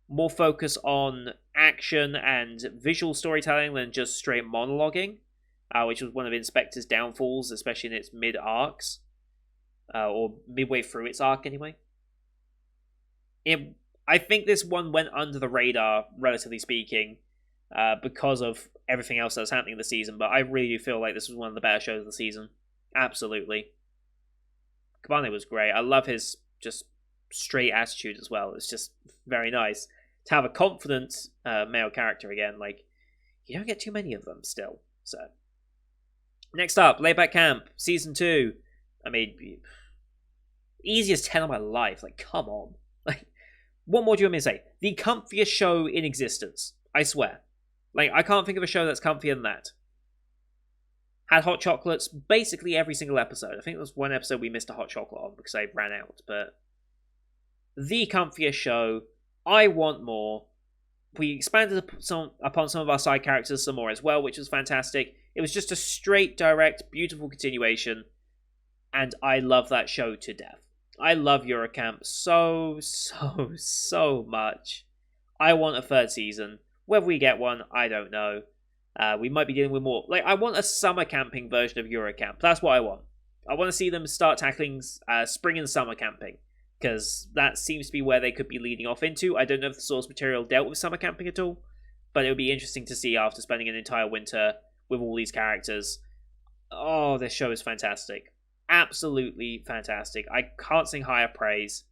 more focus on action and visual storytelling than just straight monologuing, which was one of Inspector's downfalls, especially in its mid-arcs, or midway through its arc anyway. I think this one went under the radar, relatively speaking, because of everything else that's happening this season, but I really do feel like this was one of the better shows of the season. Absolutely. Kabane was great. I love his just straight attitude as well. It's just very nice to have a confident male character again. Like, you don't get too many of them still. So, next up, Layback Camp, Season 2. I mean, easiest 10 of my life. Like, come on. Like, what more do you want me to say? The comfiest show in existence. I swear. Like, I can't think of a show that's comfier than that. Had hot chocolates basically every single episode. I think there was one episode we missed a hot chocolate on because I ran out. But the comfiest show. I want more. We expanded upon some of our side characters some more as well, which was fantastic. It was just a straight, direct, beautiful continuation. And I love that show to death. I love Eurocamp so much. I want a third season. Whether we get one, I don't know. We might be dealing with more. Like, I want a summer camping version of Eurocamp. That's what I want. I want to see them start tackling spring and summer camping, because that seems to be where they could be leading off into. I don't know if the source material dealt with summer camping at all, but it would be interesting to see after spending an entire winter with all these characters. Oh, this show is fantastic. Absolutely fantastic. I can't sing higher praise.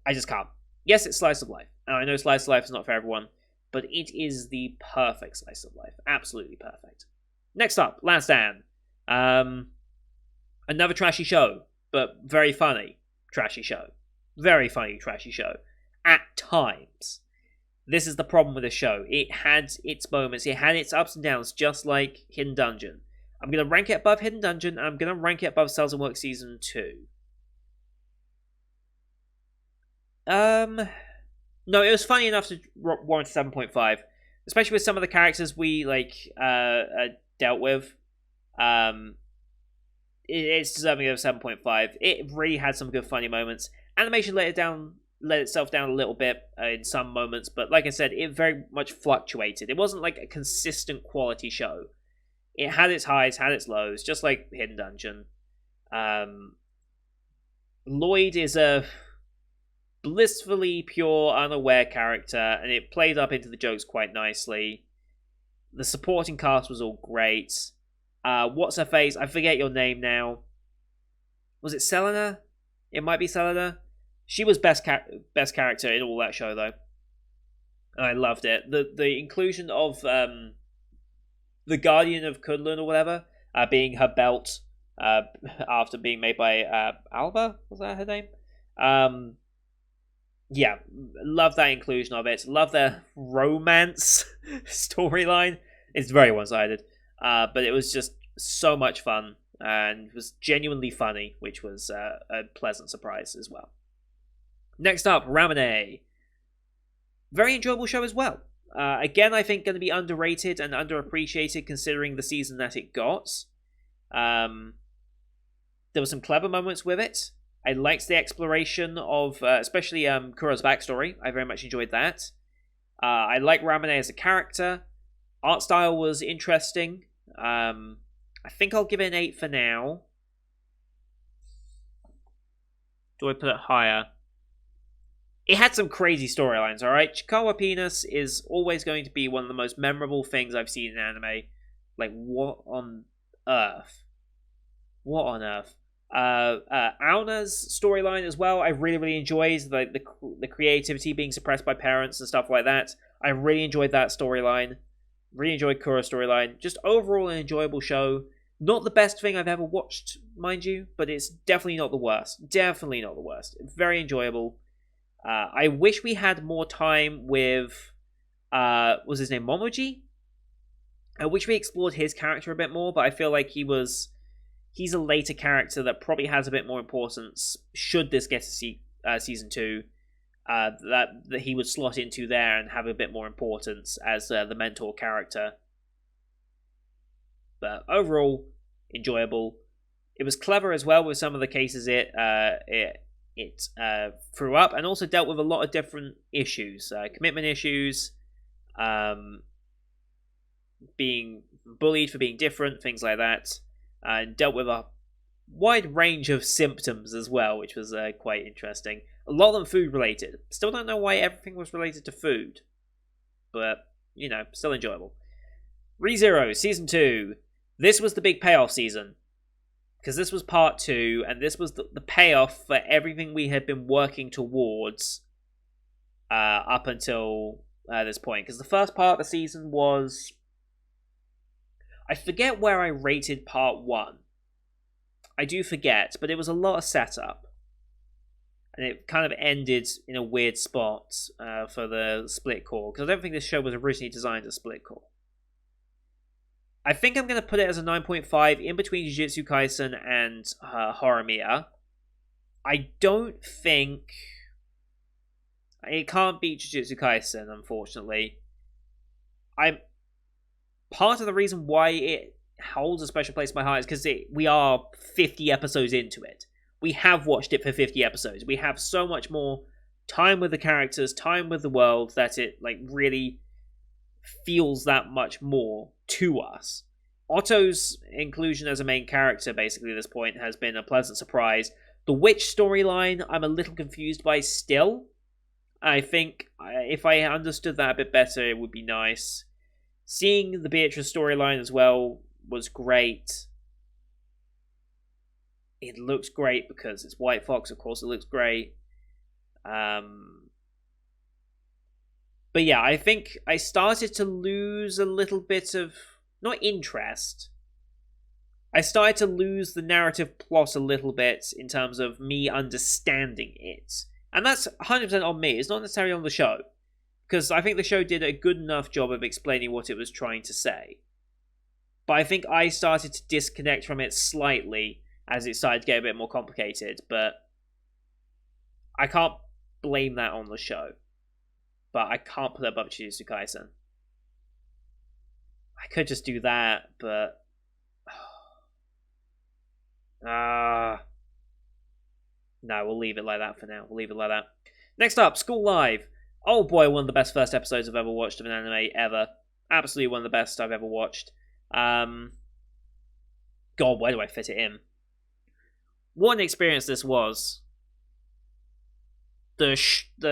I just can't. Yes, it's slice of life. And I know slice of life is not for everyone, but it is the perfect slice of life. Absolutely perfect. Next up, Last Stand. Another trashy show, but very funny trashy show. Very funny trashy show. At times. This is the problem with the show. It had its moments. It had its ups and downs, just like Hidden Dungeon. I'm going to rank it above Hidden Dungeon, and I'm going to rank it above Cells and Work Season 2. No, it was funny enough to warrant 7.5, especially with some of the characters we dealt with. It's deserving of 7.5. It really had some good funny moments. Animation let itself down a little bit in some moments, but like I said, it very much fluctuated. It wasn't like a consistent quality show. It had its highs, had its lows, just like Hidden Dungeon. Lloyd is a blissfully pure, unaware character, and it played up into the jokes quite nicely. The supporting cast was all great. What's her face? I forget your name now. Was it Selena? It might be Selena. She was best character in all that show, though. And I loved it. The inclusion of the Guardian of Kunlun or whatever, being her belt after being made by Alba, was that her name? Yeah, love that inclusion of it. Love their romance storyline. It's very one-sided, but it was just so much fun and was genuinely funny, which was a pleasant surprise as well. Next up, Ramune. Very enjoyable show as well. Again, I think going to be underrated and underappreciated considering the season that it got. There were some clever moments with it. I liked the exploration of, especially Kuro's backstory. I very much enjoyed that. I like Ramune as a character. Art style was interesting. I think I'll give it an 8 for now. Do I put it higher? It had some crazy storylines, alright? Chikawa Penis is always going to be one of the most memorable things I've seen in anime. Like, what on earth? What on earth? Auna's storyline as well, I really enjoyed. The creativity being suppressed by parents and stuff like that. I really enjoyed that storyline. Really enjoyed Kuro's storyline. Just overall an enjoyable show. Not the best thing I've ever watched, mind you, but it's definitely not the worst. Definitely not the worst. Very enjoyable. I wish we had more time with, was his name Momoji? I wish we explored his character a bit more, but I feel like he's a later character that probably has a bit more importance should this get to see season 2. that he would slot into there and have a bit more importance as the mentor character. But overall, enjoyable. It was clever as well with some of the cases it threw up, and also dealt with a lot of different issues, commitment issues, being bullied for being different, things like that, and dealt with a wide range of symptoms as well, which was quite interesting. A lot of them food related. Still don't know why everything was related to food, but still enjoyable. ReZero Season 2. This was the big payoff season, because this was part 2, and this was the payoff for everything we had been working towards up until this point. Because the first part of the season was... I forget where I rated part 1. I do forget, but it was a lot of setup. And it kind of ended in a weird spot for the split core, because I don't think this show was originally designed as split core. I think I'm going to put it as a 9.5 in between Jujutsu Kaisen and Horimiya. I don't think... It can't beat Jujutsu Kaisen, unfortunately. Part of the reason why it holds a special place in my heart is because we are 50 episodes into it. We have watched it for 50 episodes. We have so much more time with the characters, time with the world, that it really feels that much more to us. Otto's inclusion as a main character, basically, at this point, has been a pleasant surprise. The witch storyline, I'm a little confused by still. I think if I understood that a bit better, it would be nice. Seeing the Beatrice storyline as well was great. It looks great because it's White Fox, of course it looks great. But yeah, I think I started to lose a little bit of... not interest. I started to lose the narrative plot a little bit in terms of me understanding it. And that's 100% on me. It's not necessarily on the show. Because I think the show did a good enough job of explaining what it was trying to say. But I think I started to disconnect from it slightly as it started to get a bit more complicated. But I can't blame that on the show. But I can't put it above Jujutsu Kaisen. I could just do that, but... No, we'll leave it like that for now. We'll leave it like that. Next up, School Live. Oh boy, one of the best first episodes I've ever watched of an anime, ever. Absolutely one of the best I've ever watched. God, where do I fit it in? What an experience this was. The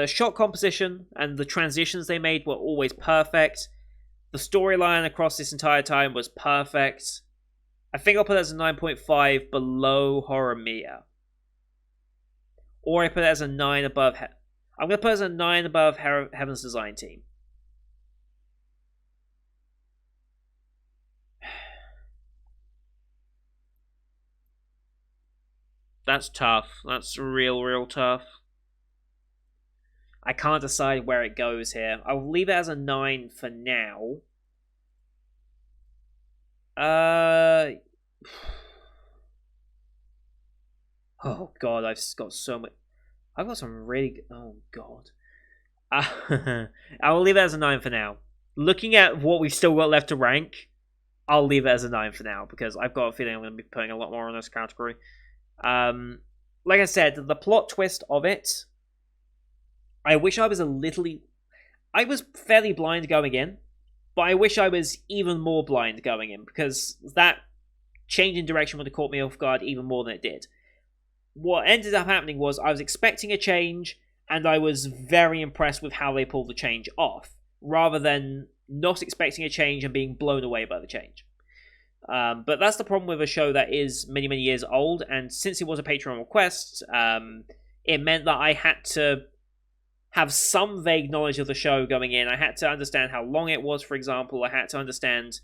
shot composition and the transitions they made were always perfect. The storyline across this entire time was perfect. I think I'll put it as a 9.5 below Horimiya. Or I put it as a 9 above... I'm going to put it as a 9 above Heaven's Design Team. That's tough. That's real tough. I can't decide where it goes here. I'll leave it as a 9 for now. Oh god, I've got so much... I've got some really... Oh god. I will leave it as a 9 for now. Looking at what we've still got left to rank, I'll leave it as a 9 for now, because I've got a feeling I'm going to be putting a lot more on this category. Like I said, the plot twist of it, I wish I was I was fairly blind going in, but I wish I was even more blind going in, because that change in direction would have caught me off guard even more than it did. What ended up happening was I was expecting a change, and I was very impressed with how they pulled the change off, rather than not expecting a change and being blown away by the change. But that's the problem with a show that is many years old, and since it was a Patreon request, it meant that I had to have some vague knowledge of the show going in. I had to understand how long it was, for example. I had to understand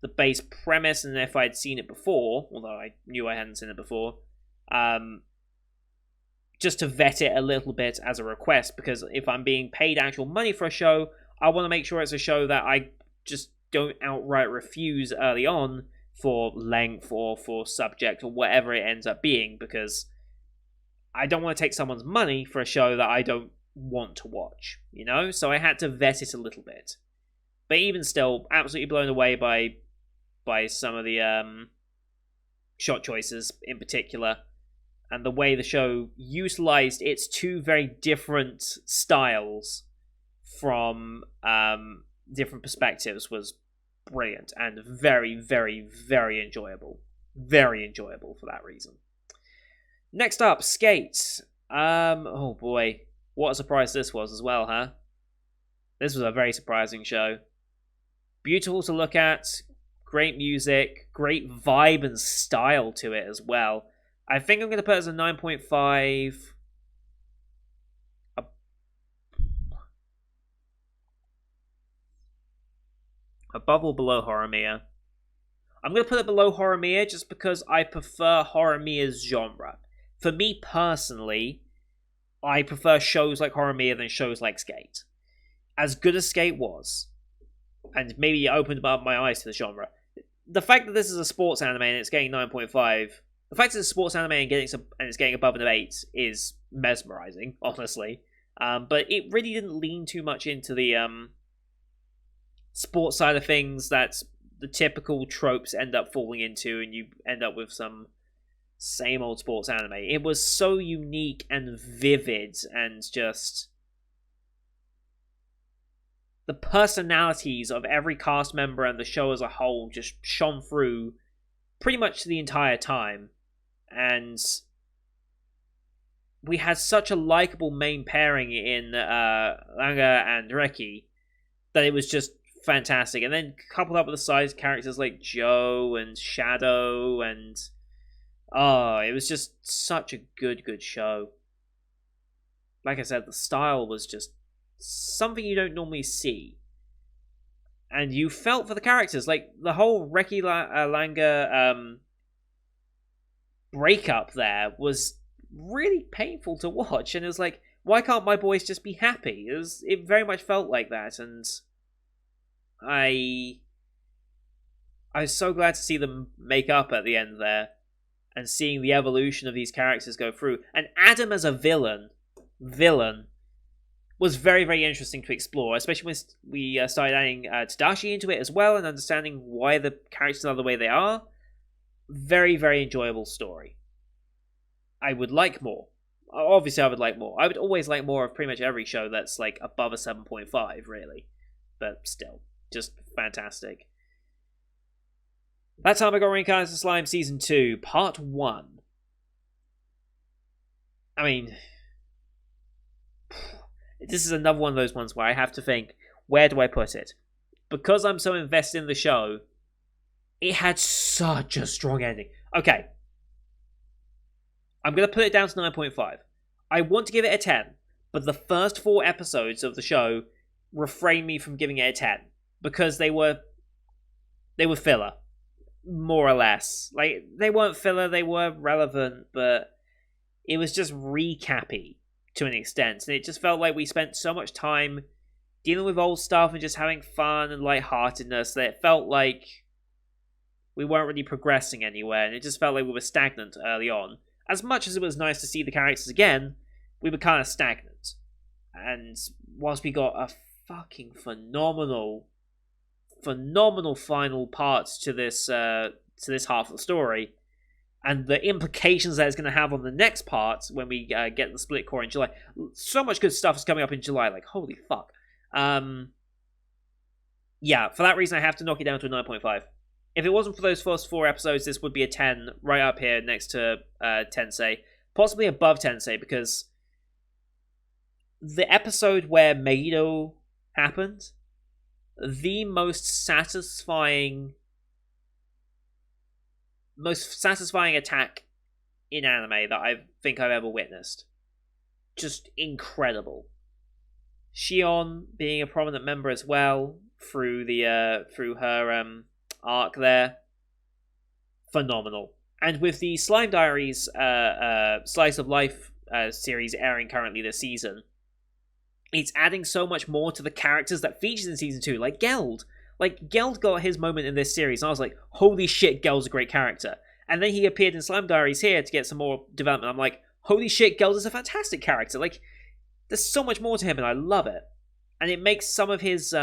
the base premise, and if I'd seen it before, although I knew I hadn't seen it before, just to vet it a little bit as a request, because if I'm being paid actual money for a show, I want to make sure it's a show that I just don't outright refuse early on for length or for subject or whatever it ends up being, because I don't want to take someone's money for a show that I don't want to watch, you know? So I had to vet it a little bit. But even still, absolutely blown away by some of the shot choices in particular, and the way the show utilized its two very different styles from different perspectives was brilliant and very, very, very enjoyable. Very enjoyable for that reason. Next up, Skate. Oh boy, what a surprise this was as well, huh? This was a very surprising show. Beautiful to look at, great music, great vibe and style to it as well. I think I'm going to put it as a 9.5. Above or below Horimiya? I'm going to put it below Horimiya just because I prefer Horimiya's genre. For me personally, I prefer shows like Horimiya than shows like Skate. As good as Skate was, and maybe it opened up my eyes to the genre, the fact that this is a sports anime and it's getting 9.5, the fact that it's a sports anime and it's getting above an 8 is mesmerizing, honestly. But it really didn't lean too much into the sports side of things that the typical tropes end up falling into, and you end up with some same old sports anime. It was so unique and vivid, and just the personalities of every cast member and the show as a whole just shone through pretty much the entire time. And we had such a likable main pairing in Langa and Reki that it was just fantastic. And then coupled up with the side characters like Joe and Shadow, and it was just such a good show. Like I said, the style was just something you don't normally see. And you felt for the characters. Like, the whole Reki Langa breakup there was really painful to watch. And it was like, why can't my boys just be happy? It very much felt like that. And I was so glad to see them make up at the end there, and seeing the evolution of these characters go through. And Adam as a villain was very, very interesting to explore, especially when we started adding Tadashi into it as well, and understanding why the characters are the way they are. Very, very enjoyable story. I would like more. Obviously, I would like more. I would always like more of pretty much every show that's like above a 7.5, really. But still, just fantastic. That time I got Reincarnated Slime Season 2, Part 1. I mean, this is another one of those ones where I have to think, where do I put it? Because I'm so invested in the show, it had such a strong ending. Okay. I'm going to put it down to 9.5. I want to give it a 10, but the first 4 episodes of the show refrain me from giving it a 10, because they were filler. More or less. Like, they weren't filler, they were relevant, but it was just recappy to an extent, and it just felt like we spent so much time dealing with old stuff and just having fun and lightheartedness that it felt like we weren't really progressing anywhere, and it just felt like we were stagnant early on. As much as it was nice to see the characters again, we were kind of stagnant. And whilst we got a fucking phenomenal final part to this half of the story, and the implications that it's going to have on the next part when we get the split core in July. So much good stuff is coming up in July, like, holy fuck. Yeah, for that reason I have to knock it down to a 9.5. If it wasn't for those first 4 episodes, this would be a 10, right up here next to Tensei. Possibly above Tensei, because the episode where Meido happened, the most satisfying attack in anime that I think I've ever witnessed. Just incredible. Shion being a prominent member as well through her arc there, phenomenal. And with the Slime Diaries Slice of Life series airing currently this season, it's adding so much more to the characters that features in Season 2, like Geld. Like, Geld got his moment in this series, and I was like, holy shit, Geld's a great character. And then he appeared in Slime Diaries here to get some more development. I'm like, holy shit, Geld is a fantastic character. Like, There's so much more to him, and I love it. And it makes some of his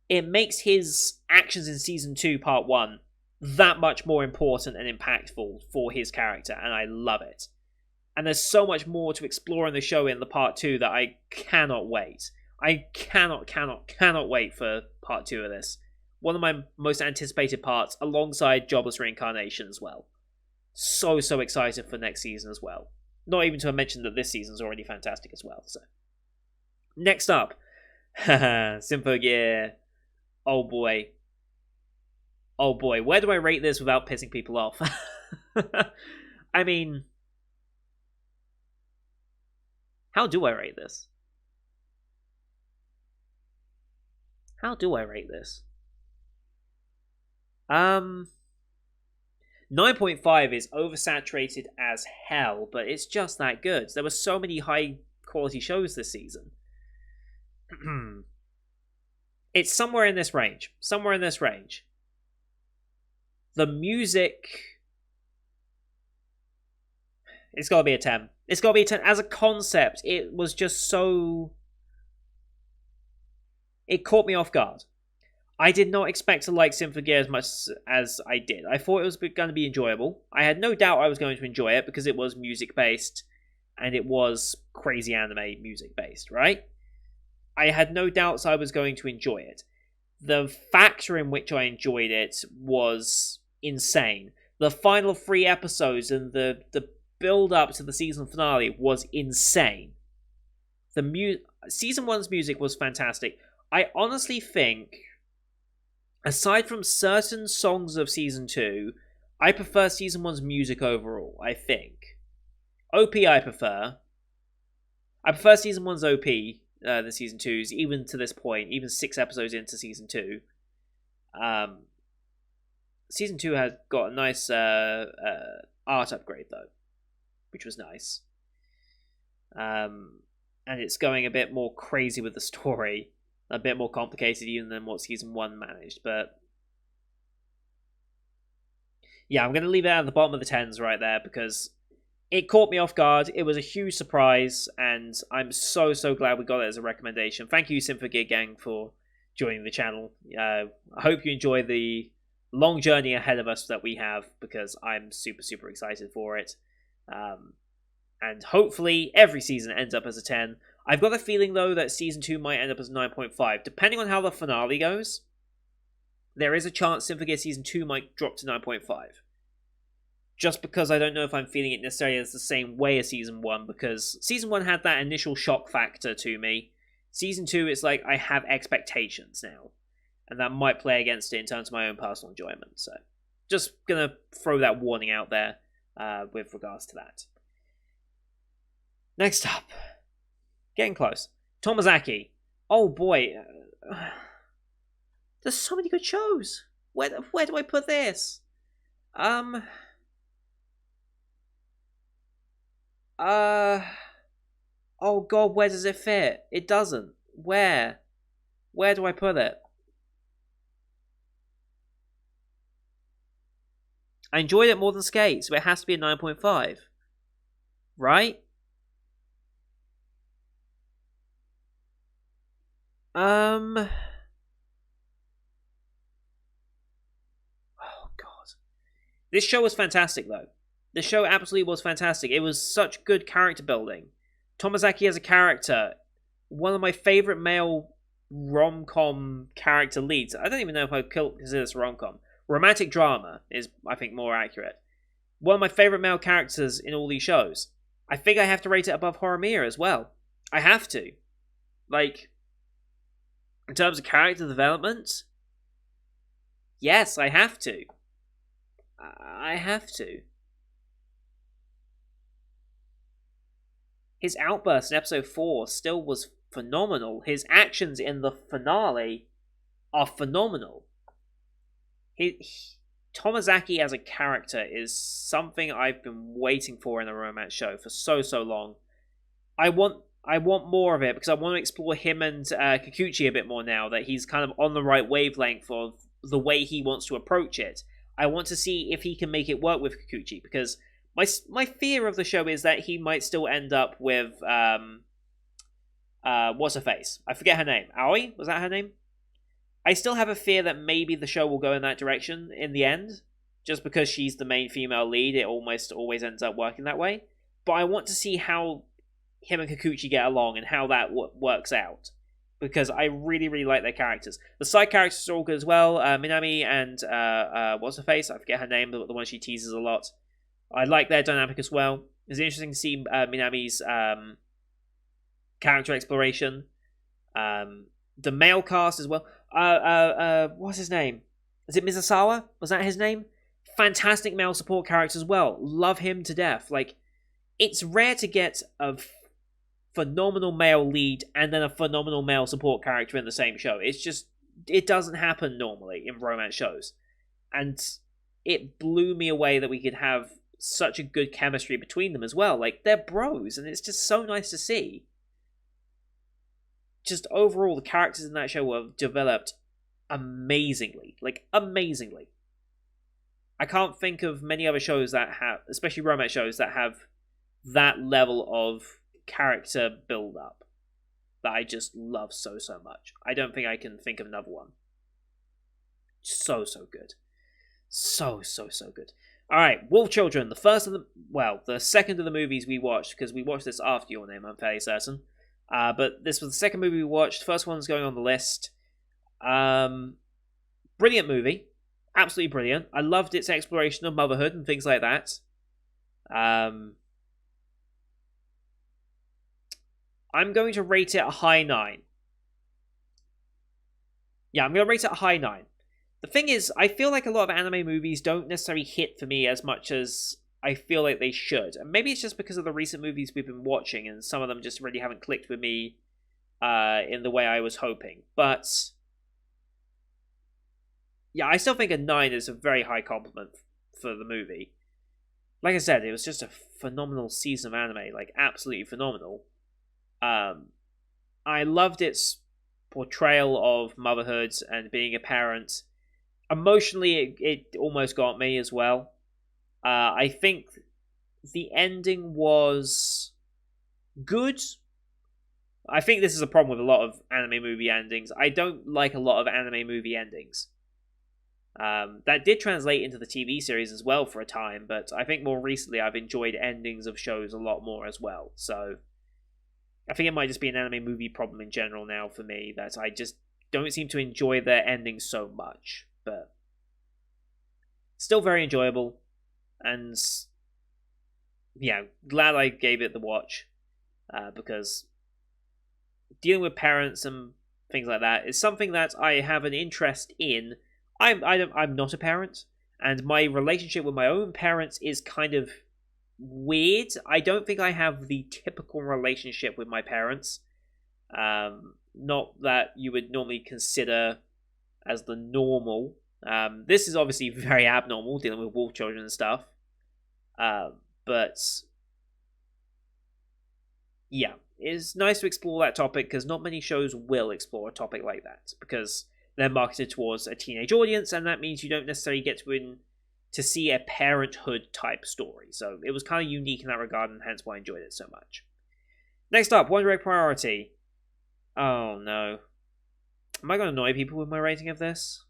it makes his actions in season 2, part 1, that much more important and impactful for his character, and I love it. And there's so much more to explore in the show in the part 2 that I cannot wait. I cannot wait for part 2 of this. One of my most anticipated parts, alongside Jobless Reincarnation as well. So excited for next season as well. Not even to mention that this season's already fantastic as well. So, next up, Symphogear. Oh boy, where do I rate this without pissing people off? I mean, how do I rate this? 9.5 is oversaturated as hell, but it's just that good. There were so many high quality shows this season. It's somewhere in this range. The music, it's got to be a 10. As a concept, it was just so... It caught me off guard. I did not expect to like Symphogear as much as I did. I thought it was going to be enjoyable. I had no doubt I was going to enjoy it because it was music-based and it was crazy anime music-based, right? I had no doubts I was going to enjoy it. The factor in which I enjoyed it was insane. The final 3 episodes and the build-up to the season finale was insane. Season 1's music was fantastic. I honestly think, aside from certain songs of Season 2, I prefer Season 1's music overall, I think. OP I prefer. I prefer Season 1's OP than Season 2's, even to this point, even 6 episodes into Season 2. Season 2 has got a nice art upgrade, though, which was nice. And it's going a bit more crazy with the story. A bit more complicated even than what Season 1 managed, but... Yeah, I'm going to leave it at the bottom of the 10s right there, because it caught me off guard, it was a huge surprise, and I'm so glad we got it as a recommendation. Thank you, Symphogear Gang, for joining the channel. I hope you enjoy the long journey ahead of us that we have, because I'm super excited for it. And hopefully every season ends up as a 10. I've got a feeling, though, that Season 2 might end up as 9.5. Depending on how the finale goes, there is a chance Symphogear Season 2 might drop to 9.5. Just because I don't know if I'm feeling it necessarily as the same way as Season 1, because Season 1 had that initial shock factor to me. Season 2, it's like I have expectations now, and that might play against it in terms of my own personal enjoyment. So, just gonna throw that warning out there with regards to that. Next up. Getting close. Tomozaki. Oh boy. There's so many good shows. Where do I put this? Oh god, where does it fit? It doesn't. Where do I put it? I enjoyed it more than SK8, so it has to be a 9.5. Right? Oh god. This show was fantastic, though. This show absolutely was fantastic. It was such good character building. Tomozaki as a character, one of my favorite male rom-com character leads. I don't even know if I would consider this a rom-com. Romantic drama is, I think, more accurate. One of my favorite male characters in all these shows. I think I have to rate it above Horimiya as well. I have to. Like, in terms of character development, yes, I have to. I have to. His outburst in episode 4 still was phenomenal. His actions in the finale are phenomenal. Tomozaki as a character is something I've been waiting for in a romance show for so long. I want more of it because I want to explore him and Kikuchi a bit more now that he's kind of on the right wavelength of the way he wants to approach it. I want to see if he can make it work with Kikuchi, because my fear of the show is that he might still end up with what's her face? I forget her name. Aoi? Was that her name? I still have a fear that maybe the show will go in that direction in the end. Just because she's the main female lead, it almost always ends up working that way. But I want to see how him and Kikuchi get along and how that works out. Because I really, really like their characters. The side characters are all good as well. Minami and, what's her face? I forget her name, the one she teases a lot. I like their dynamic as well. It's interesting to see Minami's character exploration. The male cast as well. What's his name? Is it Mizusawa? Was that his name? Fantastic male support character as well. Love him to death. Like, it's rare to get a phenomenal male lead and then a phenomenal male support character in the same show. It's just, it doesn't happen normally in romance shows. And it blew me away that we could have such a good chemistry between them as well. Like, they're bros, and it's just so nice to see. Just overall, the characters in that show were developed amazingly. Like, amazingly. I can't think of many other shows that have, especially romance shows, that have that level of character build-up that I just love so much. I don't think I can think of another one. So good. So good. Alright, Wolf Children, the second of the movies we watched, because we watched this after Your Name, I'm fairly certain. But this was the second movie we watched. First one's going on the list. Brilliant movie. Absolutely brilliant. I loved its exploration of motherhood and things like that. I'm going to rate it a high 9. Yeah, I'm going to rate it a high 9. The thing is, I feel like a lot of anime movies don't necessarily hit for me as much as I feel like they should. And maybe it's just because of the recent movies we've been watching, and some of them just really haven't clicked with me in the way I was hoping. But yeah, I still think a 9 is a very high compliment for the movie. Like I said, it was just a phenomenal season of anime, like absolutely phenomenal. I loved its portrayal of motherhood and being a parent. Emotionally, it almost got me as well. I think the ending was good. I think this is a problem with a lot of anime movie endings. I don't like a lot of anime movie endings. That did translate into the TV series as well for a time, but I think more recently I've enjoyed endings of shows a lot more as well. So I think it might just be an anime movie problem in general now for me, that I just don't seem to enjoy their endings so much. But still very enjoyable, and yeah, glad I gave it the watch, because dealing with parents and things like that is something that I have an interest in. I'm not a parent, and my relationship with my own parents is kind of weird. I don't think I have the typical relationship with my parents. Not that you would normally consider as the normal. This is obviously very abnormal, dealing with wolf children and stuff. But yeah, it's nice to explore that topic, because not many shows will explore a topic like that, because they're marketed towards a teenage audience, and that means you don't necessarily get to see a parenthood type story. So it was kind of unique in that regard, and hence why I enjoyed it so much. Next up, One Direct Priority. Oh no. Am I going to annoy people with my rating of this?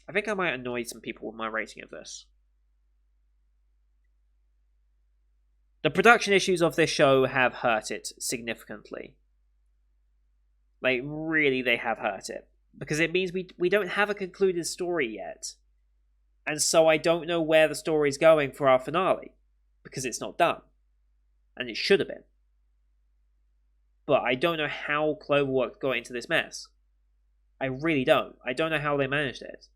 I think I might annoy some people with my rating of this. The production issues of this show have hurt it significantly. Like, really, they have hurt it. Because it means we don't have a concluded story yet. And so I don't know where the story's going for our finale. Because it's not done. And it should have been. But I don't know how Cloverworks got into this mess. I really don't. I don't know how they managed it.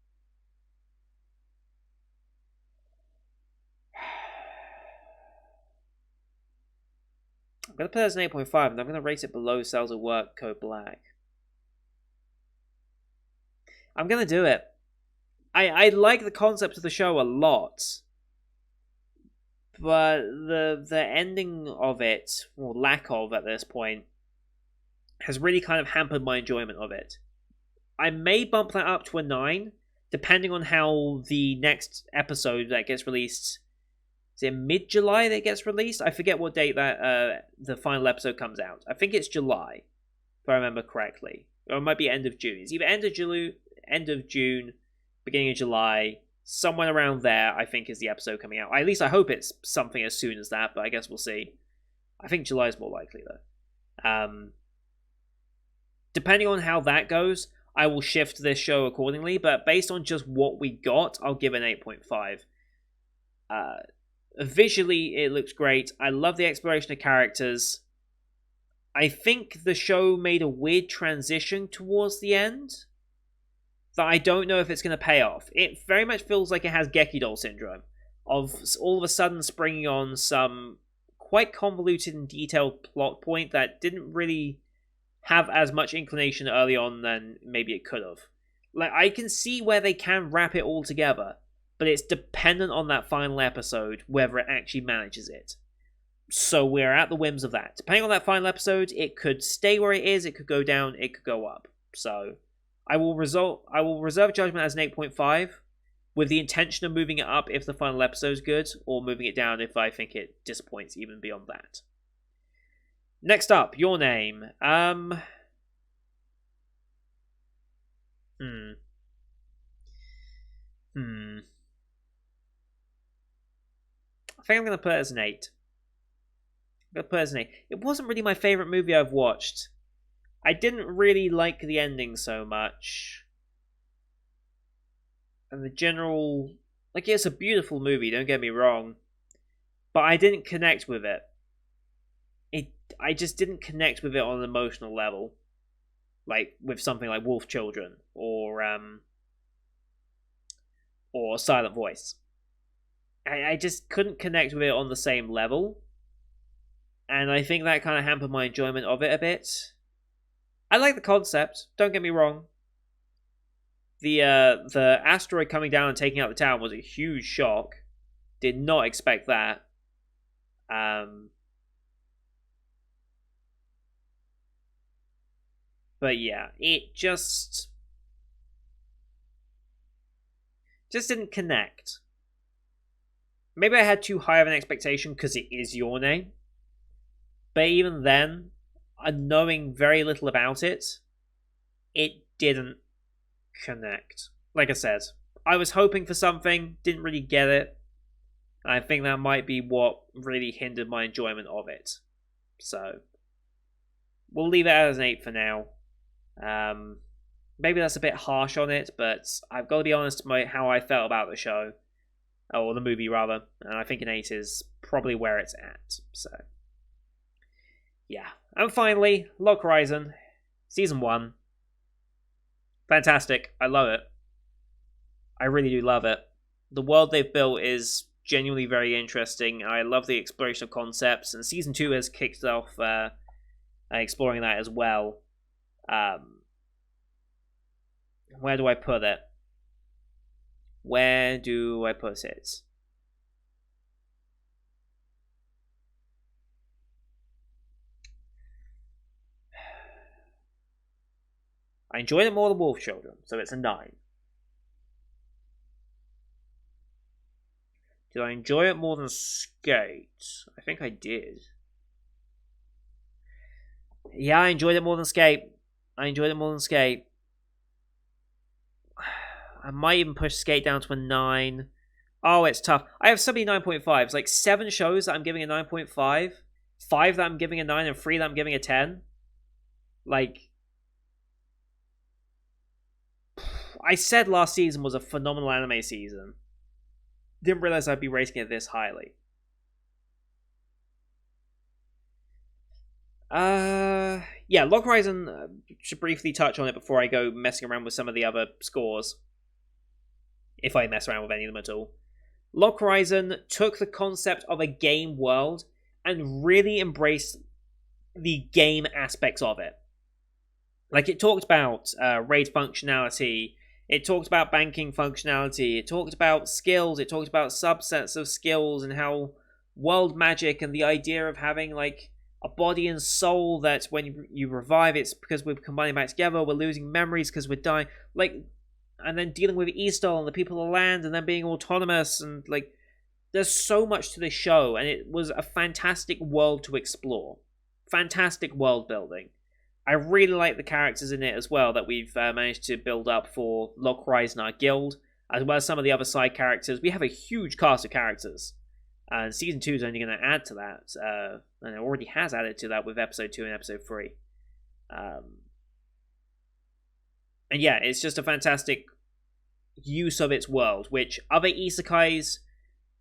I'm going to put it as an 8.5, and I'm going to rate it below Cells at Work Code Black. I'm going to do it. I like the concept of the show a lot. But the ending of it, or lack of at this point, has really kind of hampered my enjoyment of it. I may bump that up to a 9, depending on how the next episode that gets released is it mid-July that it gets released? I forget what date that the final episode comes out. I think it's July, if I remember correctly. Or it might be end of June. It's either end of June, beginning of July, somewhere around there, I think, is the episode coming out. At least I hope it's something as soon as that, but I guess we'll see. I think July is more likely, though. Depending on how that goes, I will shift this show accordingly, but based on just what we got, I'll give it an 8.5. Visually, it looks great. I love the exploration of characters. I think the show made a weird transition towards the end that I don't know if it's going to pay off. It very much feels like it has Gekidol syndrome, of all of a sudden springing on some quite convoluted and detailed plot point that didn't really have as much inclination early on than maybe it could have. Like, I can see where they can wrap it all together, but it's dependent on that final episode whether it actually manages it. So we're at the whims of that. Depending on that final episode, it could stay where it is, it could go down, it could go up. So I will reserve judgment as an 8.5, with the intention of moving it up if the final episode is good, or moving it down if I think it disappoints even beyond that. Next up, your name. I think I'm going to put it as an 8. It wasn't really my favourite movie I've watched. I didn't really like the ending so much. And the general... Like, it's a beautiful movie, don't get me wrong. But I didn't connect with it. I just didn't connect with it on an emotional level. Like, with something like Wolf Children, or Silent Voice. I just couldn't connect with it on the same level. And I think that kind of hampered my enjoyment of it a bit. I like the concept, don't get me wrong. The asteroid coming down and taking out the town was a huge shock. Did not expect that. But yeah, it just didn't connect. Maybe I had too high of an expectation because it is Your Name. But even then, knowing very little about it, it didn't connect. Like I said, I was hoping for something, didn't really get it. And I think that might be what really hindered my enjoyment of it. So, we'll leave it as an 8 for now. Maybe that's a bit harsh on it, but I've got to be honest about how I felt about the show. Or the movie, rather. And I think an 8 is probably where it's at. So, yeah. And finally, Log Horizon, Season 1. Fantastic. I love it. I really do love it. The world they've built is genuinely very interesting. I love the exploration of concepts, and Season 2 has kicked off exploring that as well. Where do I put it? Where do I put it? I enjoyed it more than Wolf Children, so it's a 9. Did I enjoy it more than Skate? I think I did. Yeah, I enjoyed it more than Skate. I might even push Skate down to a 9. Oh, it's tough. I have so many 9.5s. Like 7 shows that I'm giving a 9.5. 5 that I'm giving a 9, and 3 that I'm giving a 10. Like, I said last season was a phenomenal anime season. Didn't realize I'd be rating it this highly. Yeah, Log Horizon, should briefly touch on it before I go messing around with some of the other scores. If I mess around with any of them at all. Log Horizon took the concept of a game world and really embraced the game aspects of it. Like, it talked about raid functionality, it talked about banking functionality, it talked about skills, it talked about subsets of skills, and how world magic and the idea of having, like, a body and soul that when you revive, it's because we're combining back together, we're losing memories because we're dying, like, and then dealing with Eastall and the people of the land, and then being autonomous, and, like, there's so much to this show, and it was a fantastic world to explore. Fantastic world building. I really like the characters in it as well that we've managed to build up for Locke Rise in our guild, as well as some of the other side characters. We have a huge cast of characters, and Season 2 is only going to add to that, and it already has added to that with Episode 2 and Episode 3. And yeah, it's just a fantastic use of its world, which other isekais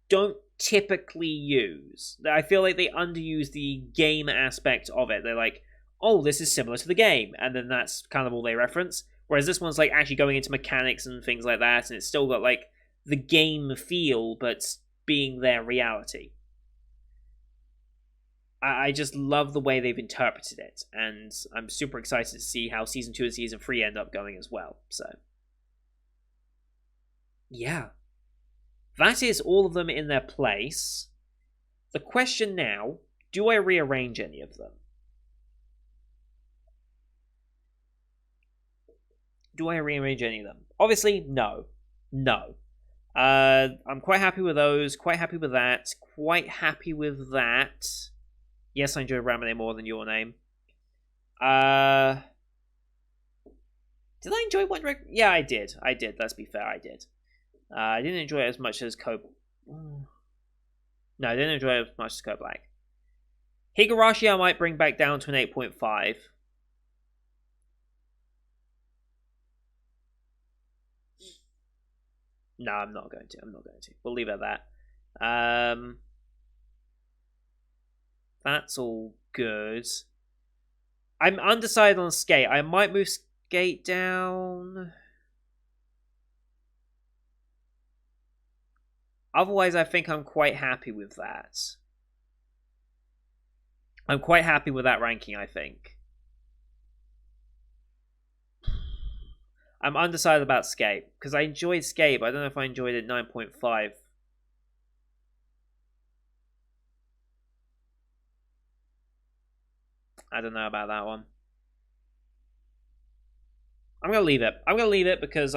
don't typically use. I feel like they underuse the game aspect of it. They're like, oh, this is similar to the game, and then that's kind of all they reference. Whereas this one's like actually going into mechanics and things like that, and it's still got like the game feel, but being their reality. I just love the way they've interpreted it, and I'm super excited to see how Season 2 and Season 3 end up going as well. So, yeah. That is all of them in their place. The question now, do I rearrange any of them? Do I rearrange any of them? Obviously, no. No. I'm quite happy with those, quite happy with that, quite happy with that. Yes, I enjoy Ramune more than Your Name. Did I enjoy One Direct? Yeah, I did. Let's be fair, I did. I didn't enjoy it as much as No, I didn't enjoy it as much as Code Black. Higurashi I might bring back down to an 8.5. No, I'm not going to. We'll leave it at that. That's all good. I'm undecided on Skate. I might move Skate down. Otherwise, I think I'm quite happy with that. I'm quite happy with that ranking, I think. I'm undecided about Skate, because I enjoyed Skate, but I don't know if I enjoyed it 9.5. I don't know about that one. I'm going to leave it. I'm going to leave it because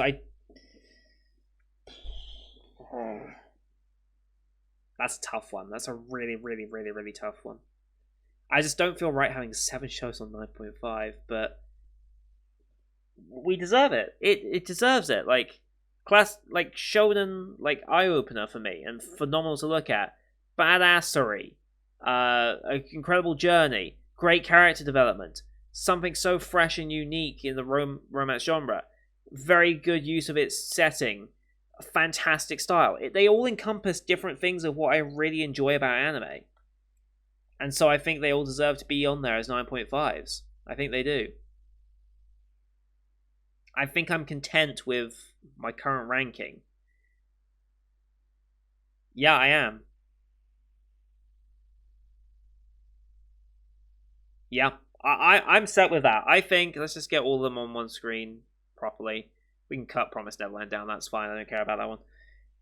That's a tough one. That's a really, really, really, really tough one. I just don't feel right having 7 shows on 9.5, but we deserve it. It deserves it. Like shonen, like eye opener for me, and phenomenal to look at. Badassery, an incredible journey, great character development, something so fresh and unique in the romance genre. Very good use of its setting. A fantastic style. They all encompass different things of what I really enjoy about anime. And so I think they all deserve to be on there as 9.5s. I think they do. I think I'm content with my current ranking. Yeah, I am. Yeah, I'm set with that. I think, let's just get all of them on one screen properly. We can cut Promised Neverland down, that's fine, I don't care about that one.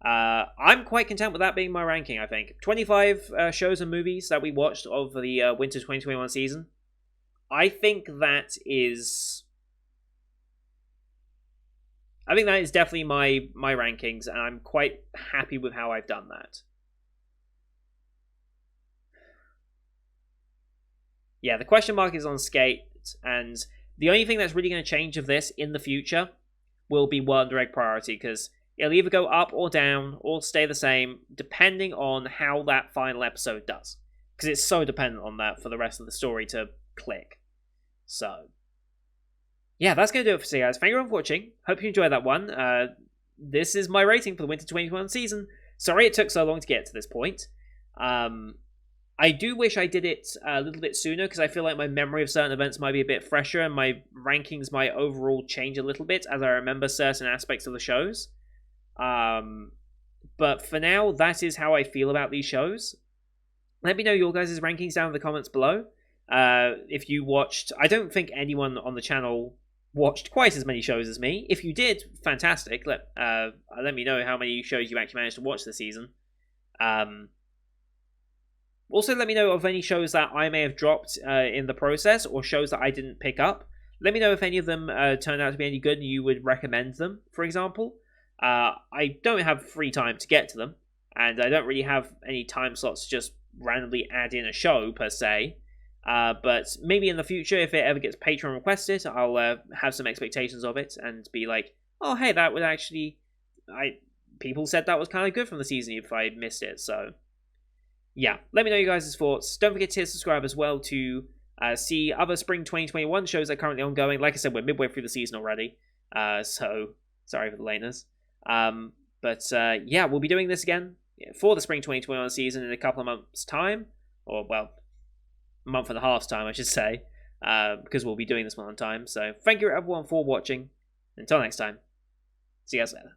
I'm quite content with that being my ranking, I think. 25 shows and movies that we watched of the Winter 2021 season. I think that is definitely my rankings, and I'm quite happy with how I've done that. Yeah, the question mark is on Skate, and the only thing that's really going to change of this in the future will be World Direct priority, because it'll either go up or down, or stay the same, depending on how that final episode does. Because it's so dependent on that for the rest of the story to click. So, yeah, that's going to do it for today, guys. Thank you everyone for watching. Hope you enjoyed that one. This is my rating for the Winter 2021 season. Sorry it took so long to get to this point. I do wish I did it a little bit sooner, because I feel like my memory of certain events might be a bit fresher, and my rankings might overall change a little bit as I remember certain aspects of the shows. But for now, that is how I feel about these shows. Let me know your guys' rankings down in the comments below. If you watched... I don't think anyone on the channel watched quite as many shows as me. If you did, fantastic. Let me know how many shows you actually managed to watch this season. Also, let me know of any shows that I may have dropped in the process, or shows that I didn't pick up. Let me know if any of them turned out to be any good and you would recommend them, for example. I don't have free time to get to them, and I don't really have any time slots to just randomly add in a show per se. But maybe in the future, if it ever gets Patreon requested, I'll have some expectations of it and be like, oh hey, that would actually, people said that was kind of good from the season if I missed it. So yeah, let me know you guys' thoughts. Don't forget to hit subscribe as well to see other Spring 2021 shows that are currently ongoing. Like I said, we're midway through the season already, so sorry for the lateness. But yeah, we'll be doing this again for the Spring 2021 season in a couple of months' time, or well, a month and a half's time, I should say, because we'll be doing this one on time. So thank you everyone for watching. Until next time, see you guys later.